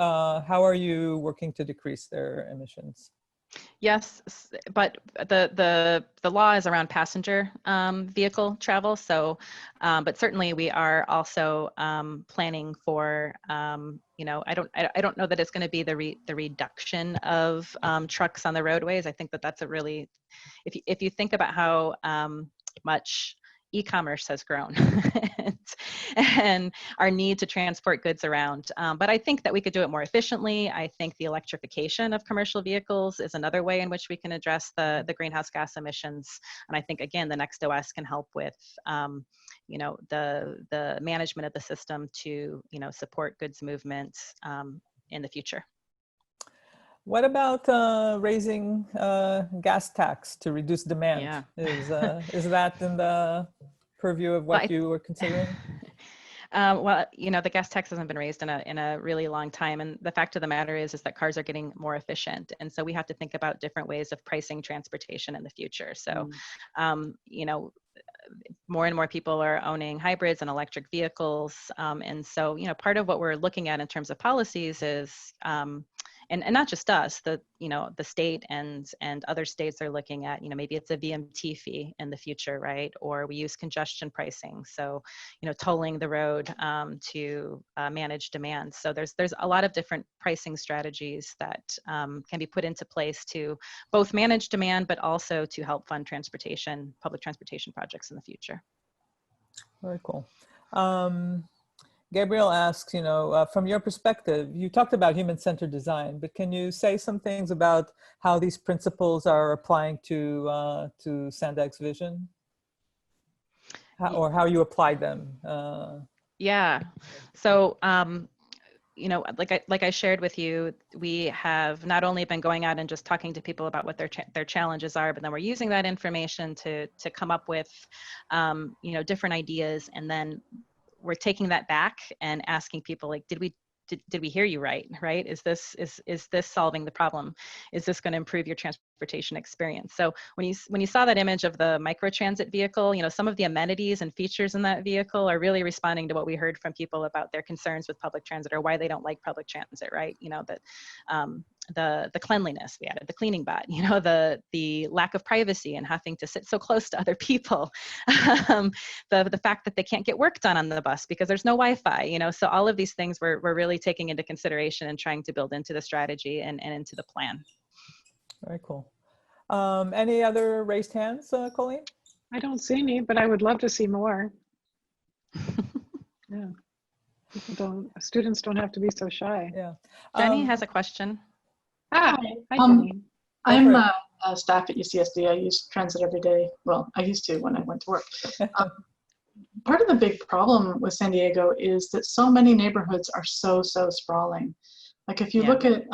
J: how are you working to decrease their emissions?
A: Yes, but the law is around passenger vehicle travel. So, but certainly we are also planning for, you know, I don't know that it's going to be the reduction of trucks on the roadways. I think that's a really, if you think about how much e-commerce has grown and our need to transport goods around. But I think that we could do it more efficiently. I think the electrification of commercial vehicles is another way in which we can address the greenhouse gas emissions. And I think, again, the Next OS can help with, you know, the management of the system to, you know, support goods movements in the future.
J: What about raising gas tax to reduce demand?
A: Yeah.
J: Is that in the purview of what you were considering?
A: Well, you know, the gas tax hasn't been raised in a really long time, and the fact of the matter is that cars are getting more efficient, and so we have to think about different ways of pricing transportation in the future. So, you know, more and more people are owning hybrids and electric vehicles, and so, you know, part of what we're looking at in terms of policies is, and not just us, you know, the state and other states are looking at, you know, maybe it's a VMT fee in the future, right? Or we use congestion pricing. So, you know, tolling the road to manage demand. So there's a lot of different pricing strategies that can be put into place to both manage demand, but also to help fund transportation, public transportation projects in the future.
J: Very cool. Gabriel asks, you know, from your perspective, you talked about human-centered design, but can you say some things about how these principles are applying to SANDAG's vision? Or how you applied them?
A: Yeah. So, you know, like I shared with you, we have not only been going out and just talking to people about what their challenges are, but then we're using that information to come up with, you know, different ideas, and then we're taking that back and asking people, like, did we hear you right? Is this solving the problem? Is this going to improve your transportation experience? So when you saw that image of the microtransit vehicle, you know, some of the amenities and features in that vehicle are really responding to what we heard from people about their concerns with public transit, or why they don't like public transit, right? You know, that the cleanliness, we added the cleaning bot, you know, the lack of privacy and having to sit so close to other people, the fact that they can't get work done on the bus because there's no Wi-Fi, you know. So all of these things we're really taking into consideration and trying to build into the strategy and into the plan.
J: Very cool. Any other raised hands, Colleen?
K: I don't see any, but I would love to see more. Yeah. Students don't have to be so shy.
J: Yeah.
A: Jenny has a question.
K: Hi Jenny.
M: I'm staff at UCSD. I use transit every day. Well, I used to when I went to work. part of the big problem with San Diego is that so many neighborhoods are so sprawling. Like if you look at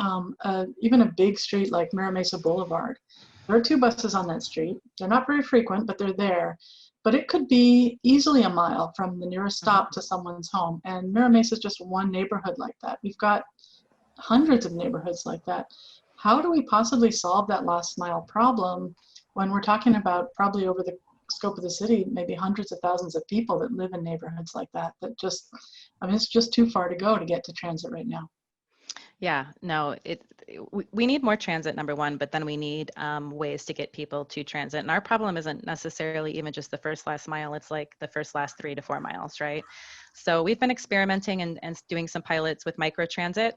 M: even a big street like Mira Mesa Boulevard, there are 2 buses on that street. They're not very frequent, but they're there. But it could be easily a mile from the nearest stop to someone's home. And Mira Mesa is just one neighborhood like that. We've got hundreds of neighborhoods like that. How do we possibly solve that last mile problem when we're talking about probably over the scope of the city, maybe hundreds of thousands of people that live in neighborhoods like that, that just, I mean, it's just too far to go to get to transit right now.
A: Yeah, no, we need more transit, number one, but then we need ways to get people to transit. And our problem isn't necessarily even just the first last mile, it's like the first last 3 to 4 miles, right? So we've been experimenting and doing some pilots with microtransit.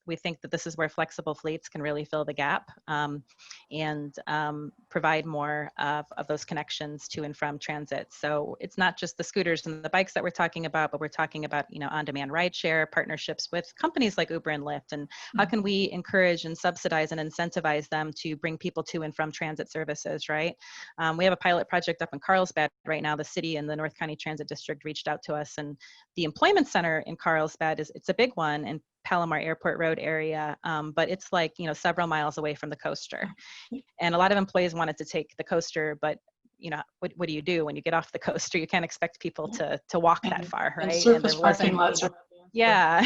A: We think that this is where flexible fleets can really fill the gap and provide more of those connections to and from transit. So it's not just the scooters and the bikes that we're talking about, but we're talking about, you know, on-demand rideshare partnerships with companies like Uber and Lyft, and how can we encourage and subsidize and incentivize them to bring people to and from transit services, right? We have a pilot project up in Carlsbad right now. The city and the North County Transit District reached out to us, and the employment center in Carlsbad it's a big one in Palomar Airport Road area, but it's like, you know, several miles away from the coaster. And a lot of employees wanted to take the coaster, but you know, what do you do when you get off the coaster? You can't expect people to walk that far, right?
M: And surface parking lots are
A: yeah.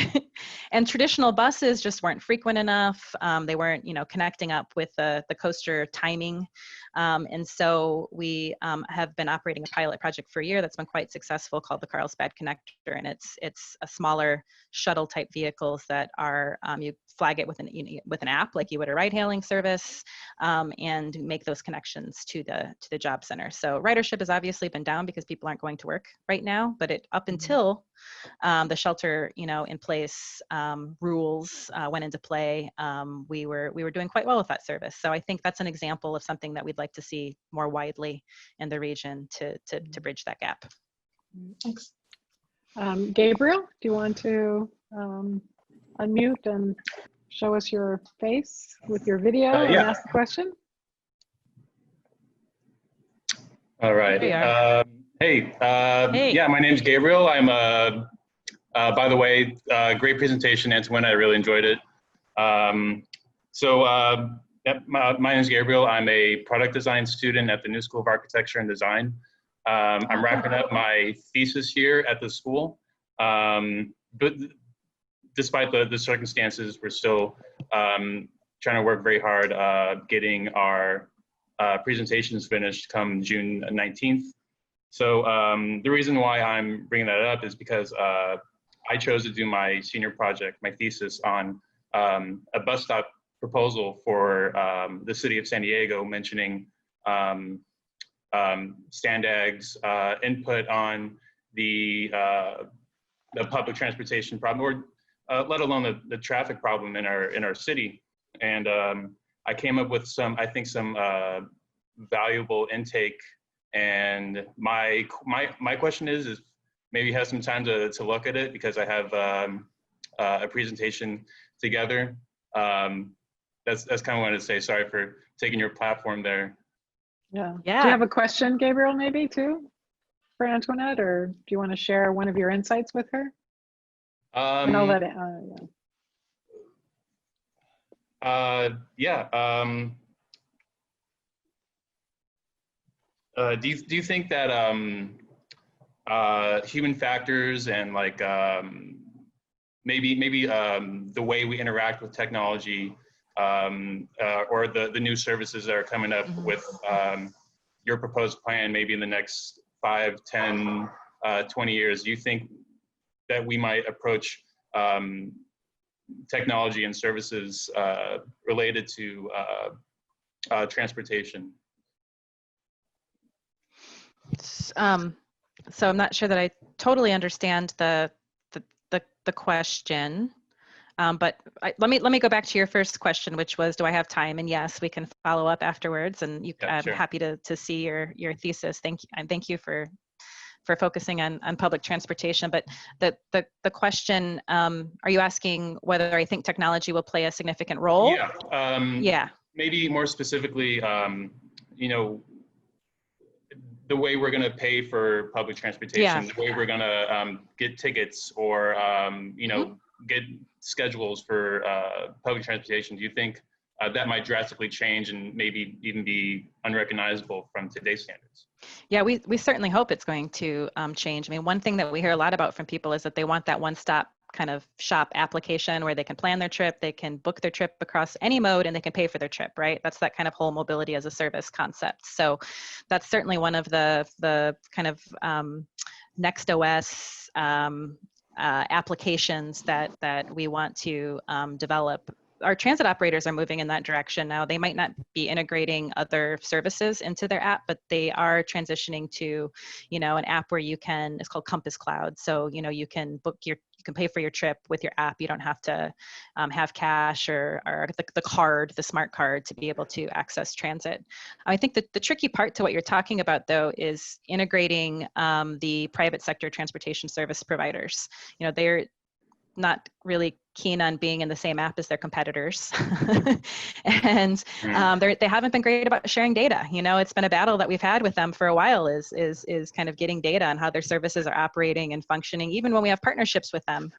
A: And traditional buses just weren't frequent enough. They weren't, you know, connecting up with the coaster timing. And so we have been operating a pilot project for a year that's been quite successful called the Carlsbad Connector. And it's a smaller shuttle type vehicles that are, you flag it with an app like you would a ride hailing service, and make those connections to the job center. So ridership has obviously been down because people aren't going to work right now, but up until the shelter, you know, in place rules went into play, we were doing quite well with that service. So I think that's an example of something that we'd like to see more widely in the region to bridge that gap.
M: Thanks.
K: Gabriel, do you want to unmute and show us your face with your video and ask the question?
N: All right. Hey, yeah, my name's Gabriel. I'm by the way, great presentation, Antoinette. I really enjoyed it. My name is Gabriel. I'm a product design student at the New School of Architecture and Design. I'm wrapping up my thesis here at the school. But despite the circumstances, we're still trying to work very hard getting our presentations finished come June 19th. So the reason why I'm bringing that up is because I chose to do my senior project, my thesis, on a bus stop proposal for the city of San Diego, mentioning SANDAG's input on the public transportation problem, or let alone the traffic problem in our city. And I came up with some valuable intake. And my question is maybe have some time to look at it, because I have a presentation together. That's kind of what I wanted to say. Sorry for taking your platform there.
K: Yeah. Do you have a question, Gabriel, maybe too, for Antoinette, or do you want to share one of your insights with her? And I'll let it.
N: Do you think that human factors and like maybe the way we interact with technology, or the new services that are coming up with your proposed plan, maybe in the next 5, 10, 20 years, do you think that we might approach technology and services related to transportation?
A: So I'm not sure that I totally understand the question, but let me go back to your first question, which was, do I have time? And yes, we can follow up afterwards, and I'm happy to see your thesis. Thank you for focusing on public transportation. But the question, are you asking whether I think technology will play a significant role?
N: Yeah. Maybe more specifically, you know, the way we're going to pay for public transportation, the way we're going to get tickets or, you know, get schedules for public transportation, do you think that might drastically change and maybe even be unrecognizable from today's standards?
A: Yeah, we certainly hope it's going to change. I mean, one thing that we hear a lot about from people is that they want that one-stop kind of shop application where they can plan their trip, they can book their trip across any mode, and they can pay for their trip, right? That's that kind of whole mobility as a service concept. So that's certainly one of the kind of next OS applications that we want to develop. Our transit operators are moving in that direction now. They might not be integrating other services into their app, but they are transitioning to, you know, an app where you can, it's called Compass Cloud. So, you know, you can you can pay for your trip with your app. You don't have to have cash or the card, the smart card, to be able to access transit. I think that the tricky part to what you're talking about, though, is integrating the private sector transportation service providers. You know, they're not really keen on being in the same app as their competitors. And they haven't been great about sharing data. You know, it's been a battle that we've had with them for a while, is kind of getting data on how their services are operating and functioning. Even when we have partnerships with them,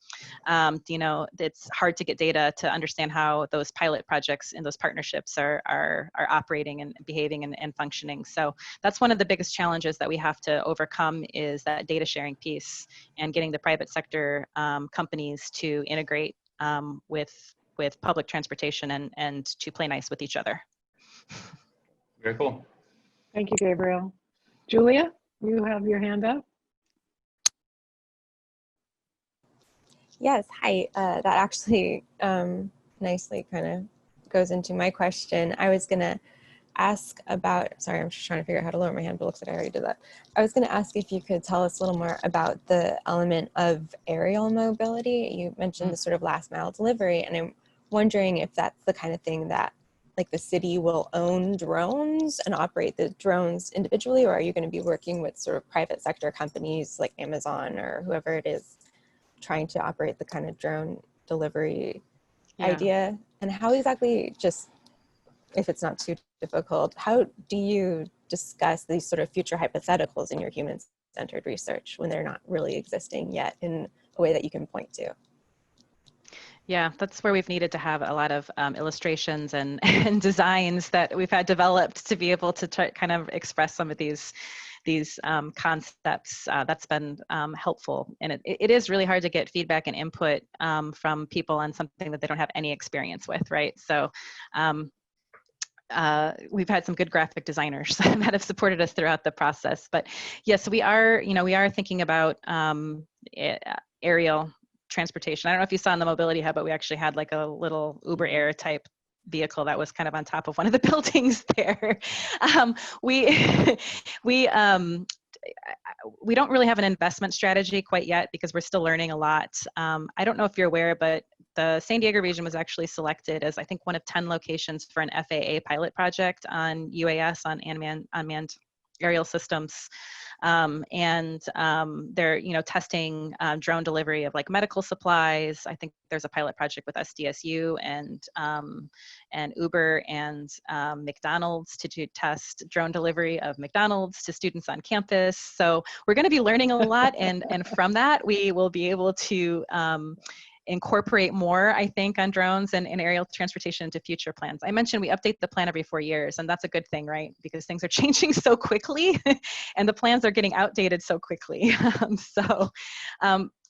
A: you know, it's hard to get data to understand how those pilot projects in those partnerships are operating and behaving and functioning. So that's one of the biggest challenges that we have to overcome, is that data sharing piece and getting the private sector companies to integrate with public transportation and to play nice with each other.
N: Very cool.
K: Thank you, Gabriel. Julia, you have your hand up.
O: Yes, hi. That actually nicely kind of goes into my question. I was gonna ask about, sorry, I'm just trying to figure out how to lower my hand, but it looks like I already did that. I was gonna ask if you could tell us a little more about the element of aerial mobility. You mentioned the sort of last mile delivery, and I'm wondering if that's the kind of thing that, like, the city will own drones and operate the drones individually, or are you gonna be working with sort of private sector companies like Amazon or whoever it is trying to operate the kind of drone delivery idea? And how exactly, just if it's not too difficult, how do you discuss these sort of future hypotheticals in your human-centered research when they're not really existing yet in a way that you can point to?
A: Yeah, that's where we've needed to have a lot of illustrations and designs that we've had developed to be able to try, kind of express some of these concepts. That's been helpful. And it is really hard to get feedback and input from people on something that they don't have any experience with, right? So we've had some good graphic designers that have supported us throughout the process. But yes, we are thinking about aerial transportation. I don't know if you saw in the Mobility Hub, but we actually had like a little Uber Air type vehicle that was kind of on top of one of the buildings there. We don't really have an investment strategy quite yet because we're still learning a lot. I don't know if you're aware, but the San Diego region was actually selected as, I think, one of 10 locations for an FAA pilot project on UAS, on unmanned aerial systems. They're, you know, testing drone delivery of like medical supplies. I think there's a pilot project with SDSU and Uber and McDonald's to test drone delivery of McDonald's to students on campus. So we're going to be learning a lot, and from that we will be able to incorporate more, I think, on drones and aerial transportation into future plans. I mentioned we update the plan every 4 years, and that's a good thing, right? Because things are changing so quickly and the plans are getting outdated so quickly.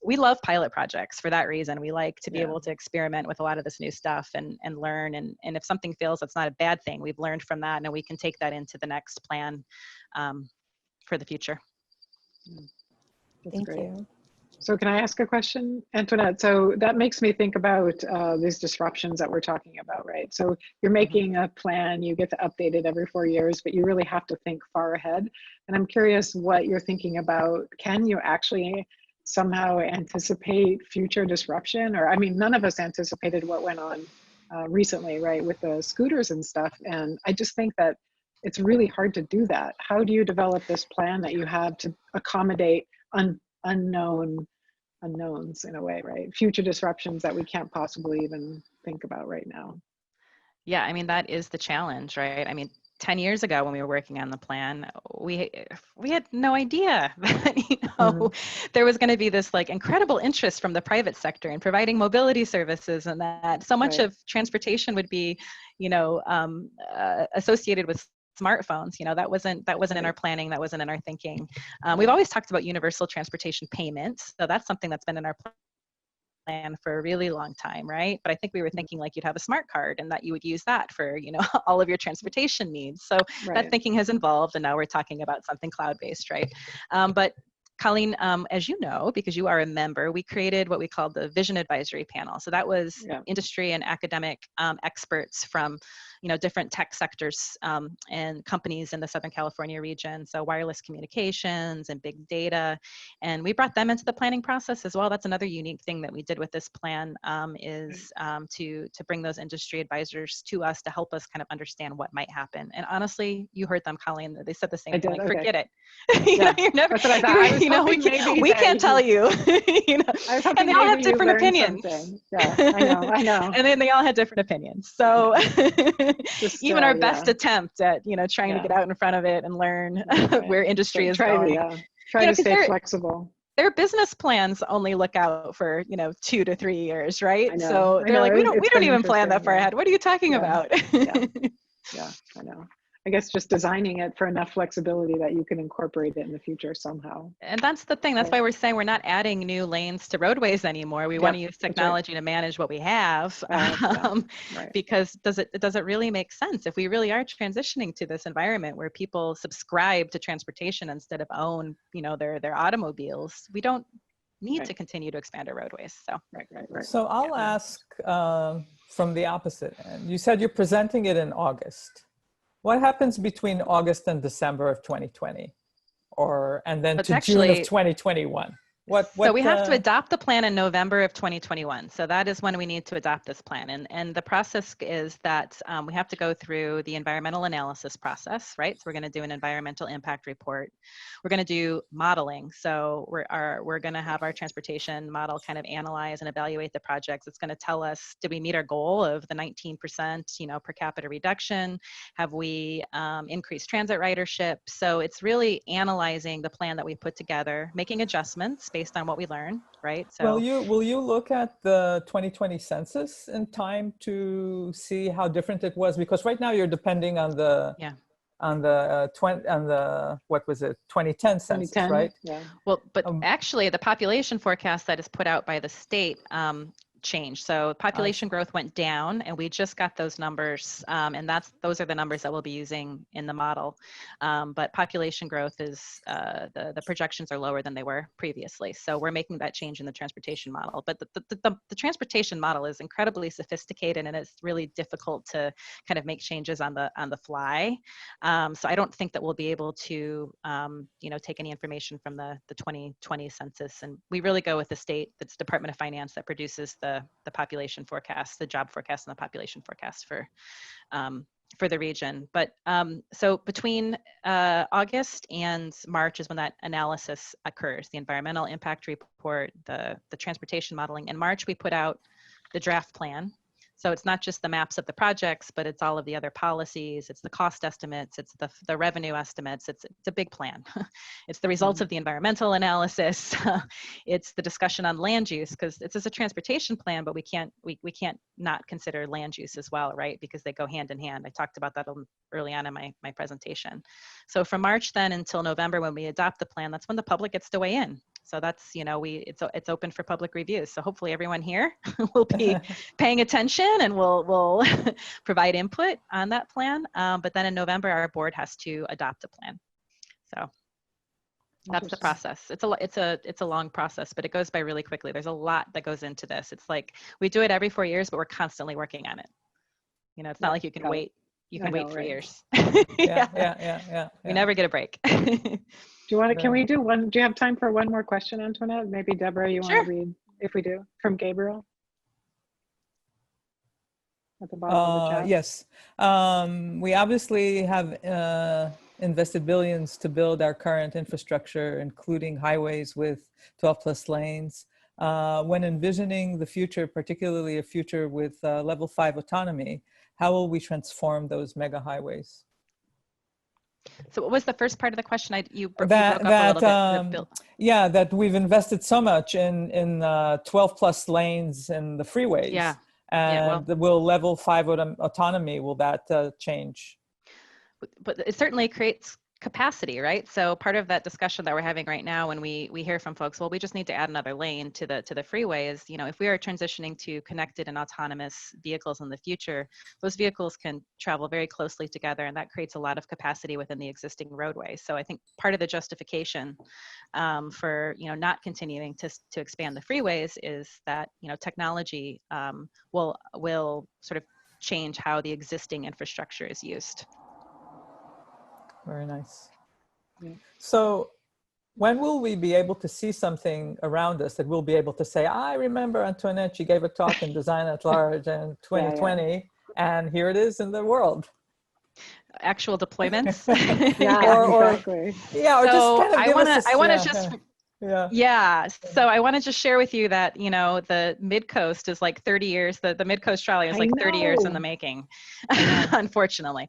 A: We love pilot projects for that reason. We like to be able to experiment with a lot of this new stuff and learn. And if something fails, that's not a bad thing. We've learned from that, and we can take that into the next plan for the future.
K: That's great. So can I ask a question, Antoinette? So that makes me think about these disruptions that we're talking about, right? So you're making a plan, you get to update it every 4 years, but you really have to think far ahead. And I'm curious what you're thinking about. Can you actually somehow anticipate future disruption? Or, I mean, none of us anticipated what went on recently, right, with the scooters and stuff. And I just think that it's really hard to do that. How do you develop this plan that you have to accommodate unknowns in a way, right? Future disruptions that we can't possibly even think about right now.
A: Yeah, I mean, that is the challenge, right? I mean, 10 years ago when we were working on the plan, we had no idea that, you know, there was going to be this like incredible interest from the private sector in providing mobility services, and that so much of transportation would be, you know, associated with smartphones. You know, that wasn't in our planning, that wasn't in our thinking. We've always talked about universal transportation payments, so that's something that's been in our plan for a really long time, right? But I think we were thinking like you'd have a smart card and that you would use that for, you know, all of your transportation needs. So that thinking has evolved, and now we're talking about something cloud-based, right? But Colleen, as you know, because you are a member, we created what we called the Vision Advisory Panel. So that was industry and academic experts from, you know, different tech sectors and companies in the Southern California region. So wireless communications and big data. And we brought them into the planning process as well. That's another unique thing that we did with this plan, is to bring those industry advisors to us to help us kind of understand what might happen. And honestly, you heard them, Colleen, they said the same thing, like, forget it. You know, you're never,
K: that's what I thought.
A: you know, we can't tell you, you know, and they all have different opinions.
K: Yeah, I know.
A: And then they all had different opinions. So just, even our best attempt at, you know, trying to get out in front of it and learn where industry is going.
K: Try to stay flexible.
A: Their business plans only look out for, you know, 2 to 3 years, right? So they're like, we don't even plan that far ahead. What are you talking about?
K: Yeah, I know. I guess just designing it for enough flexibility that you can incorporate it in the future somehow.
A: And that's the thing. That's why we're saying we're not adding new lanes to roadways anymore. We want to use technology to manage what we have, because does it really make sense if we really are transitioning to this environment where people subscribe to transportation instead of own, you know, their automobiles? We don't need to continue to expand our roadways. So
J: So I'll ask from the opposite end. You said you're presenting it in August. What happens between August and December of 2020, and then to June of 2021?
A: So we have to adopt the plan in November of 2021. So that is when we need to adopt this plan. And the process is that we have to go through the environmental analysis process, right? So we're going to do an environmental impact report. We're going to do modeling. So we're going to have our transportation model kind of analyze and evaluate the projects. It's going to tell us, did we meet our goal of the 19%, you know, per capita reduction? Have we increased transit ridership? So it's really analyzing the plan that we put together, making adjustments based on what we learn, right? So
J: will you look at the 2020 census in time to see how different it was? Because right now you're depending on the what was it, 2010 census, right?
A: Well, but actually the population forecast that is put out by the state changed. So population growth went down, and we just got those numbers, and those are the numbers that we'll be using in the model. But population growth is the projections are lower than they were previously. So we're making that change in the transportation model. But the transportation model is incredibly sophisticated, and it's really difficult to kind of make changes on the fly. So I don't think that we'll be able to you know, take any information from the 2020 census, and we really go with the state, that's Department of Finance, that produces the population forecast, the job forecast, and the population forecast for the region. But so between August and March is when that analysis occurs, the environmental impact report, the transportation modeling. In March, we put out the draft plan. So it's not just the maps of the projects, but it's all of the other policies, it's the cost estimates, it's the revenue estimates, it's a big plan. It's the results of the environmental analysis, it's the discussion on land use, because this is a transportation plan, but we can't not consider land use as well, right? Because they go hand in hand. I talked about that early on in my presentation. So from March then until November, when we adopt the plan, that's when the public gets to weigh in. So that's, you know, it's open for public review. So hopefully everyone here will be paying attention and will provide input on that plan. But then in November, our board has to adopt a plan. So that's the process. It's a long process, but it goes by really quickly. There's a lot that goes into this. It's like we do it every 4 years, but we're constantly working on it. You know, it's not like you can wait. You can wait 3 years.
J: Yeah.
A: We never get a break.
K: Do you want to, can we do one, do you have time for one more question, Antoinette? Maybe Deborah, you want to read, if we do, from Gabriel? At the bottom of the chat.
J: Yes. We obviously have invested billions to build our current infrastructure, including highways with 12+ lanes. When envisioning the future, particularly a future with level 5 autonomy, how will we transform those mega highways?
A: So what was the first part of the question? You broke up a little bit.
J: Yeah, that we've invested so much in 12 plus lanes in the freeways.
A: Yeah.
J: And will level 5 autonomy, will that change?
A: But it certainly creates capacity, right? So part of that discussion that we're having right now, when we hear from folks, well, we just need to add another lane to the freeway, is, you know, if we are transitioning to connected and autonomous vehicles in the future, those vehicles can travel very closely together, and that creates a lot of capacity within the existing roadway. So I think part of the justification for, you know, not continuing to expand the freeways is that, you know, technology will sort of change how the existing infrastructure is used.
J: Very nice. So when will we be able to see something around us that we'll be able to say, I remember Antoinette, she gave a talk in Design at Large in 2020, and here it is in the world?
A: Actual deployments?
K: Exactly.
J: Yeah, or
A: so
J: just kind of
A: I want to just so I want to just share with you that, you know, the Mid-Coast is like 30 years, the Mid-Coast trolley is like 30 years in the making, unfortunately.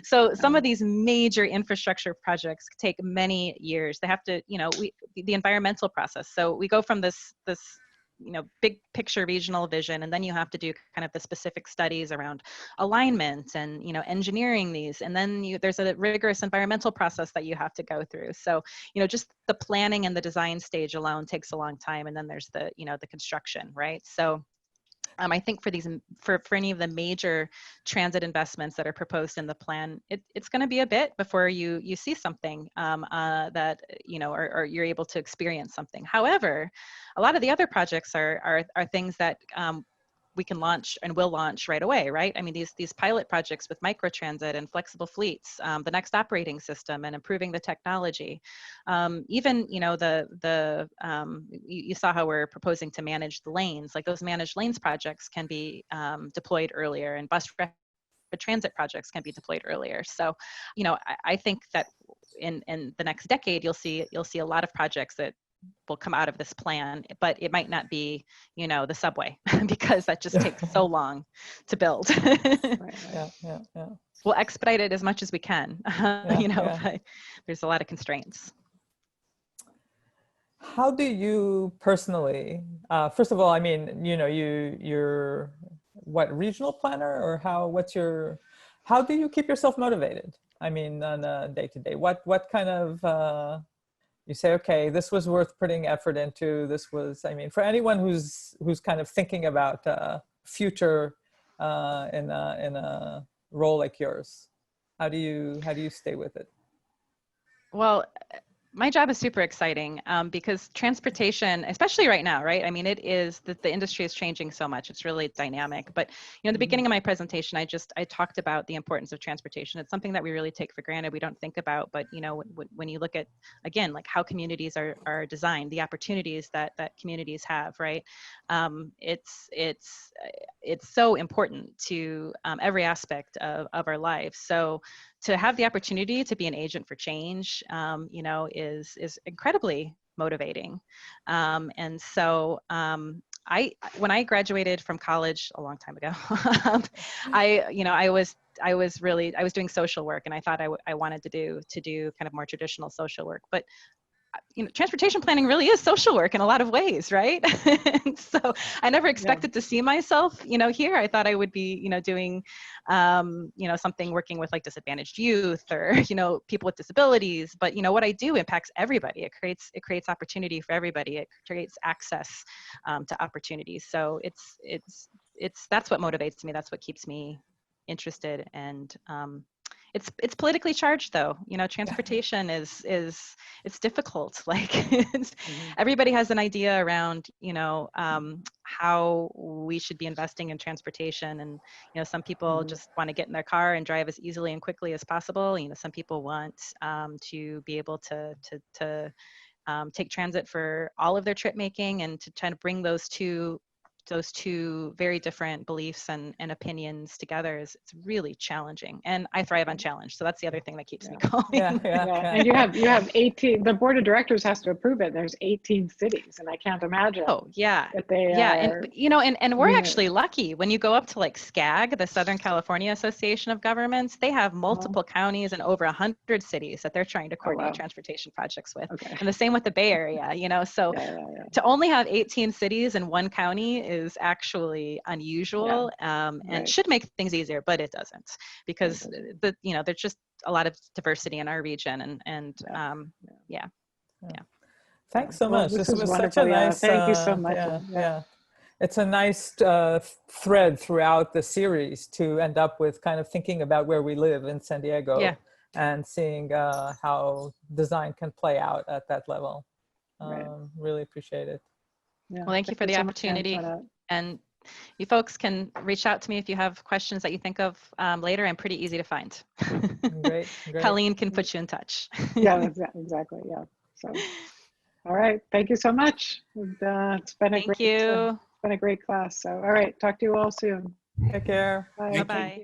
A: So some of these major infrastructure projects take many years. They have to, you know, the environmental process. So we go from this you know, big picture regional vision, and then you have to do kind of the specific studies around alignment and, you know, engineering these, and then there's a rigorous environmental process that you have to go through. So, you know, just the planning and the design stage alone takes a long time, and then there's the, you know, the construction, right? So I think for any of the major transit investments that are proposed in the plan, it's going to be a bit before you see something that, you know, or you're able to experience something. However, a lot of the other projects are things that we can launch and will launch right away, right? I mean, these pilot projects with microtransit and flexible fleets, the next operating system and improving the technology. Even, you know, you saw how we're proposing to manage the lanes. Like those managed lanes projects can be deployed earlier, and bus rapid transit projects can be deployed earlier. So, you know, I think that in the next decade, you'll see a lot of projects that will come out of this plan, but it might not be, you know, the subway because that just takes so long to build. We'll expedite it as much as we can, you know, but there's a lot of constraints.
J: How do you personally, first of all, I mean, you know, you're what, regional planner, or how do you keep yourself motivated? I mean, on a day-to-day, what kind of, you say, okay, this was worth putting effort into. This was, I mean, for anyone who's kind of thinking about future in a role like yours, how do you stay with it?
A: Well, my job is super exciting because transportation, especially right now, right? I mean, it is that the industry is changing so much. It's really dynamic. But, you know, in the beginning of my presentation, I talked about the importance of transportation. It's something that we really take for granted. We don't think about, but, you know, when you look at, again, like how communities are designed, the opportunities that communities have, right? It's so important to every aspect of our lives. So to have the opportunity to be an agent for change, you know, is incredibly motivating. And so when I graduated from college a long time ago, I was doing social work, and I thought I wanted to do kind of more traditional social work, but you know, transportation planning really is social work in a lot of ways, right? And so I never expected to see myself, you know, here. I thought I would be, you know, doing, you know, something working with like disadvantaged youth or, you know, people with disabilities. But, you know, what I do impacts everybody. It creates opportunity for everybody. It creates access to opportunities. So that's what motivates me. That's what keeps me interested. And it's politically charged, though. You know, transportation it's difficult. Like everybody has an idea around, you know, how we should be investing in transportation, and you know, some people just want to get in their car and drive as easily and quickly as possible. You know, some people want to be able to take transit for all of their trip making, and to try to bring those two those two very different beliefs and opinions together is, it's really challenging. And I thrive on challenge, so that's the other thing that keeps me going.
K: And you have 18. The board of directors has to approve it. There's 18 cities, and I can't imagine.
A: Oh yeah,
K: that they
A: and you know, and we're actually lucky. When you go up to like SCAG, the Southern California Association of Governments, they have multiple counties and over 100 cities that they're trying to coordinate transportation projects with. And the same with the Bay Area, you know. So to only have 18 cities in one county is actually unusual, and should make things easier, but it doesn't, because you know, there's just a lot of diversity in our region, and
J: Thanks so much.
K: This
J: was
K: was
J: such a nice.
K: Thank you so much.
J: It's a nice thread throughout the series to end up with kind of thinking about where we live in San Diego, and seeing how design can play out at that level. Really appreciate it.
A: Well, thank you for the opportunity. And you folks can reach out to me if you have questions that you think of later. I'm pretty easy to find.
J: Great.
A: Colleen can put you in touch.
K: Exactly. Yeah. So, all right. Thank you so much. It's been a great class. So, all right. Talk to you all soon.
J: Take care.
K: Bye.
A: Bye.